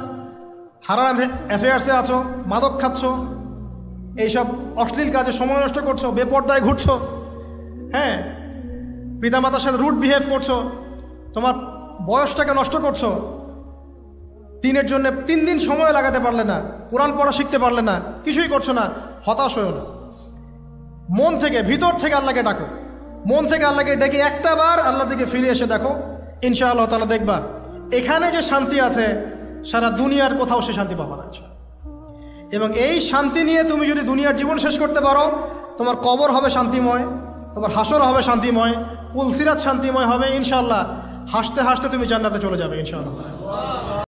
হারাম অ্যাফেয়ার্সে আছো, মাদক খাচ্ছ, এইসব অশ্লীল কাজে সময় নষ্ট করছো, বেপরদায় ঘুরছো, হ্যাঁ, পিতামাতার সাথে রুড বিহেভ করছো, তোমার বয়সটাকে নষ্ট করছো, দিনের জন্য 3 দিন সময় লাগাতে পারলে না, কোরআন পড়া শিখতে পারলে না, কিছুই করছো না, হতাশ হয়েও না। মন থেকে, ভিতর থেকে আল্লাহকে ডাকো, মন থেকে আল্লাহকে ডেকে একটা বার আল্লাহর দিকে ফিরে এসে দেখো, ইনশাআল্লাহ তাআলা দেখবা এখানে যে শান্তি আছে সারা দুনিয়ার কোথাও সে শান্তি পাবা না। এবং এই শান্তি নিয়ে তুমি যদি দুনিয়ার জীবন শেষ করতে পারো, তোমার কবর হবে শান্তিময়, তোমার হাসর হবে শান্তিময়, পুলসিরাত শান্তিময় হবে ইনশাআল্লাহ। হাসতে হাসতে তুমি জান্নাতে চলে যাবে ইনশাআল্লাহ।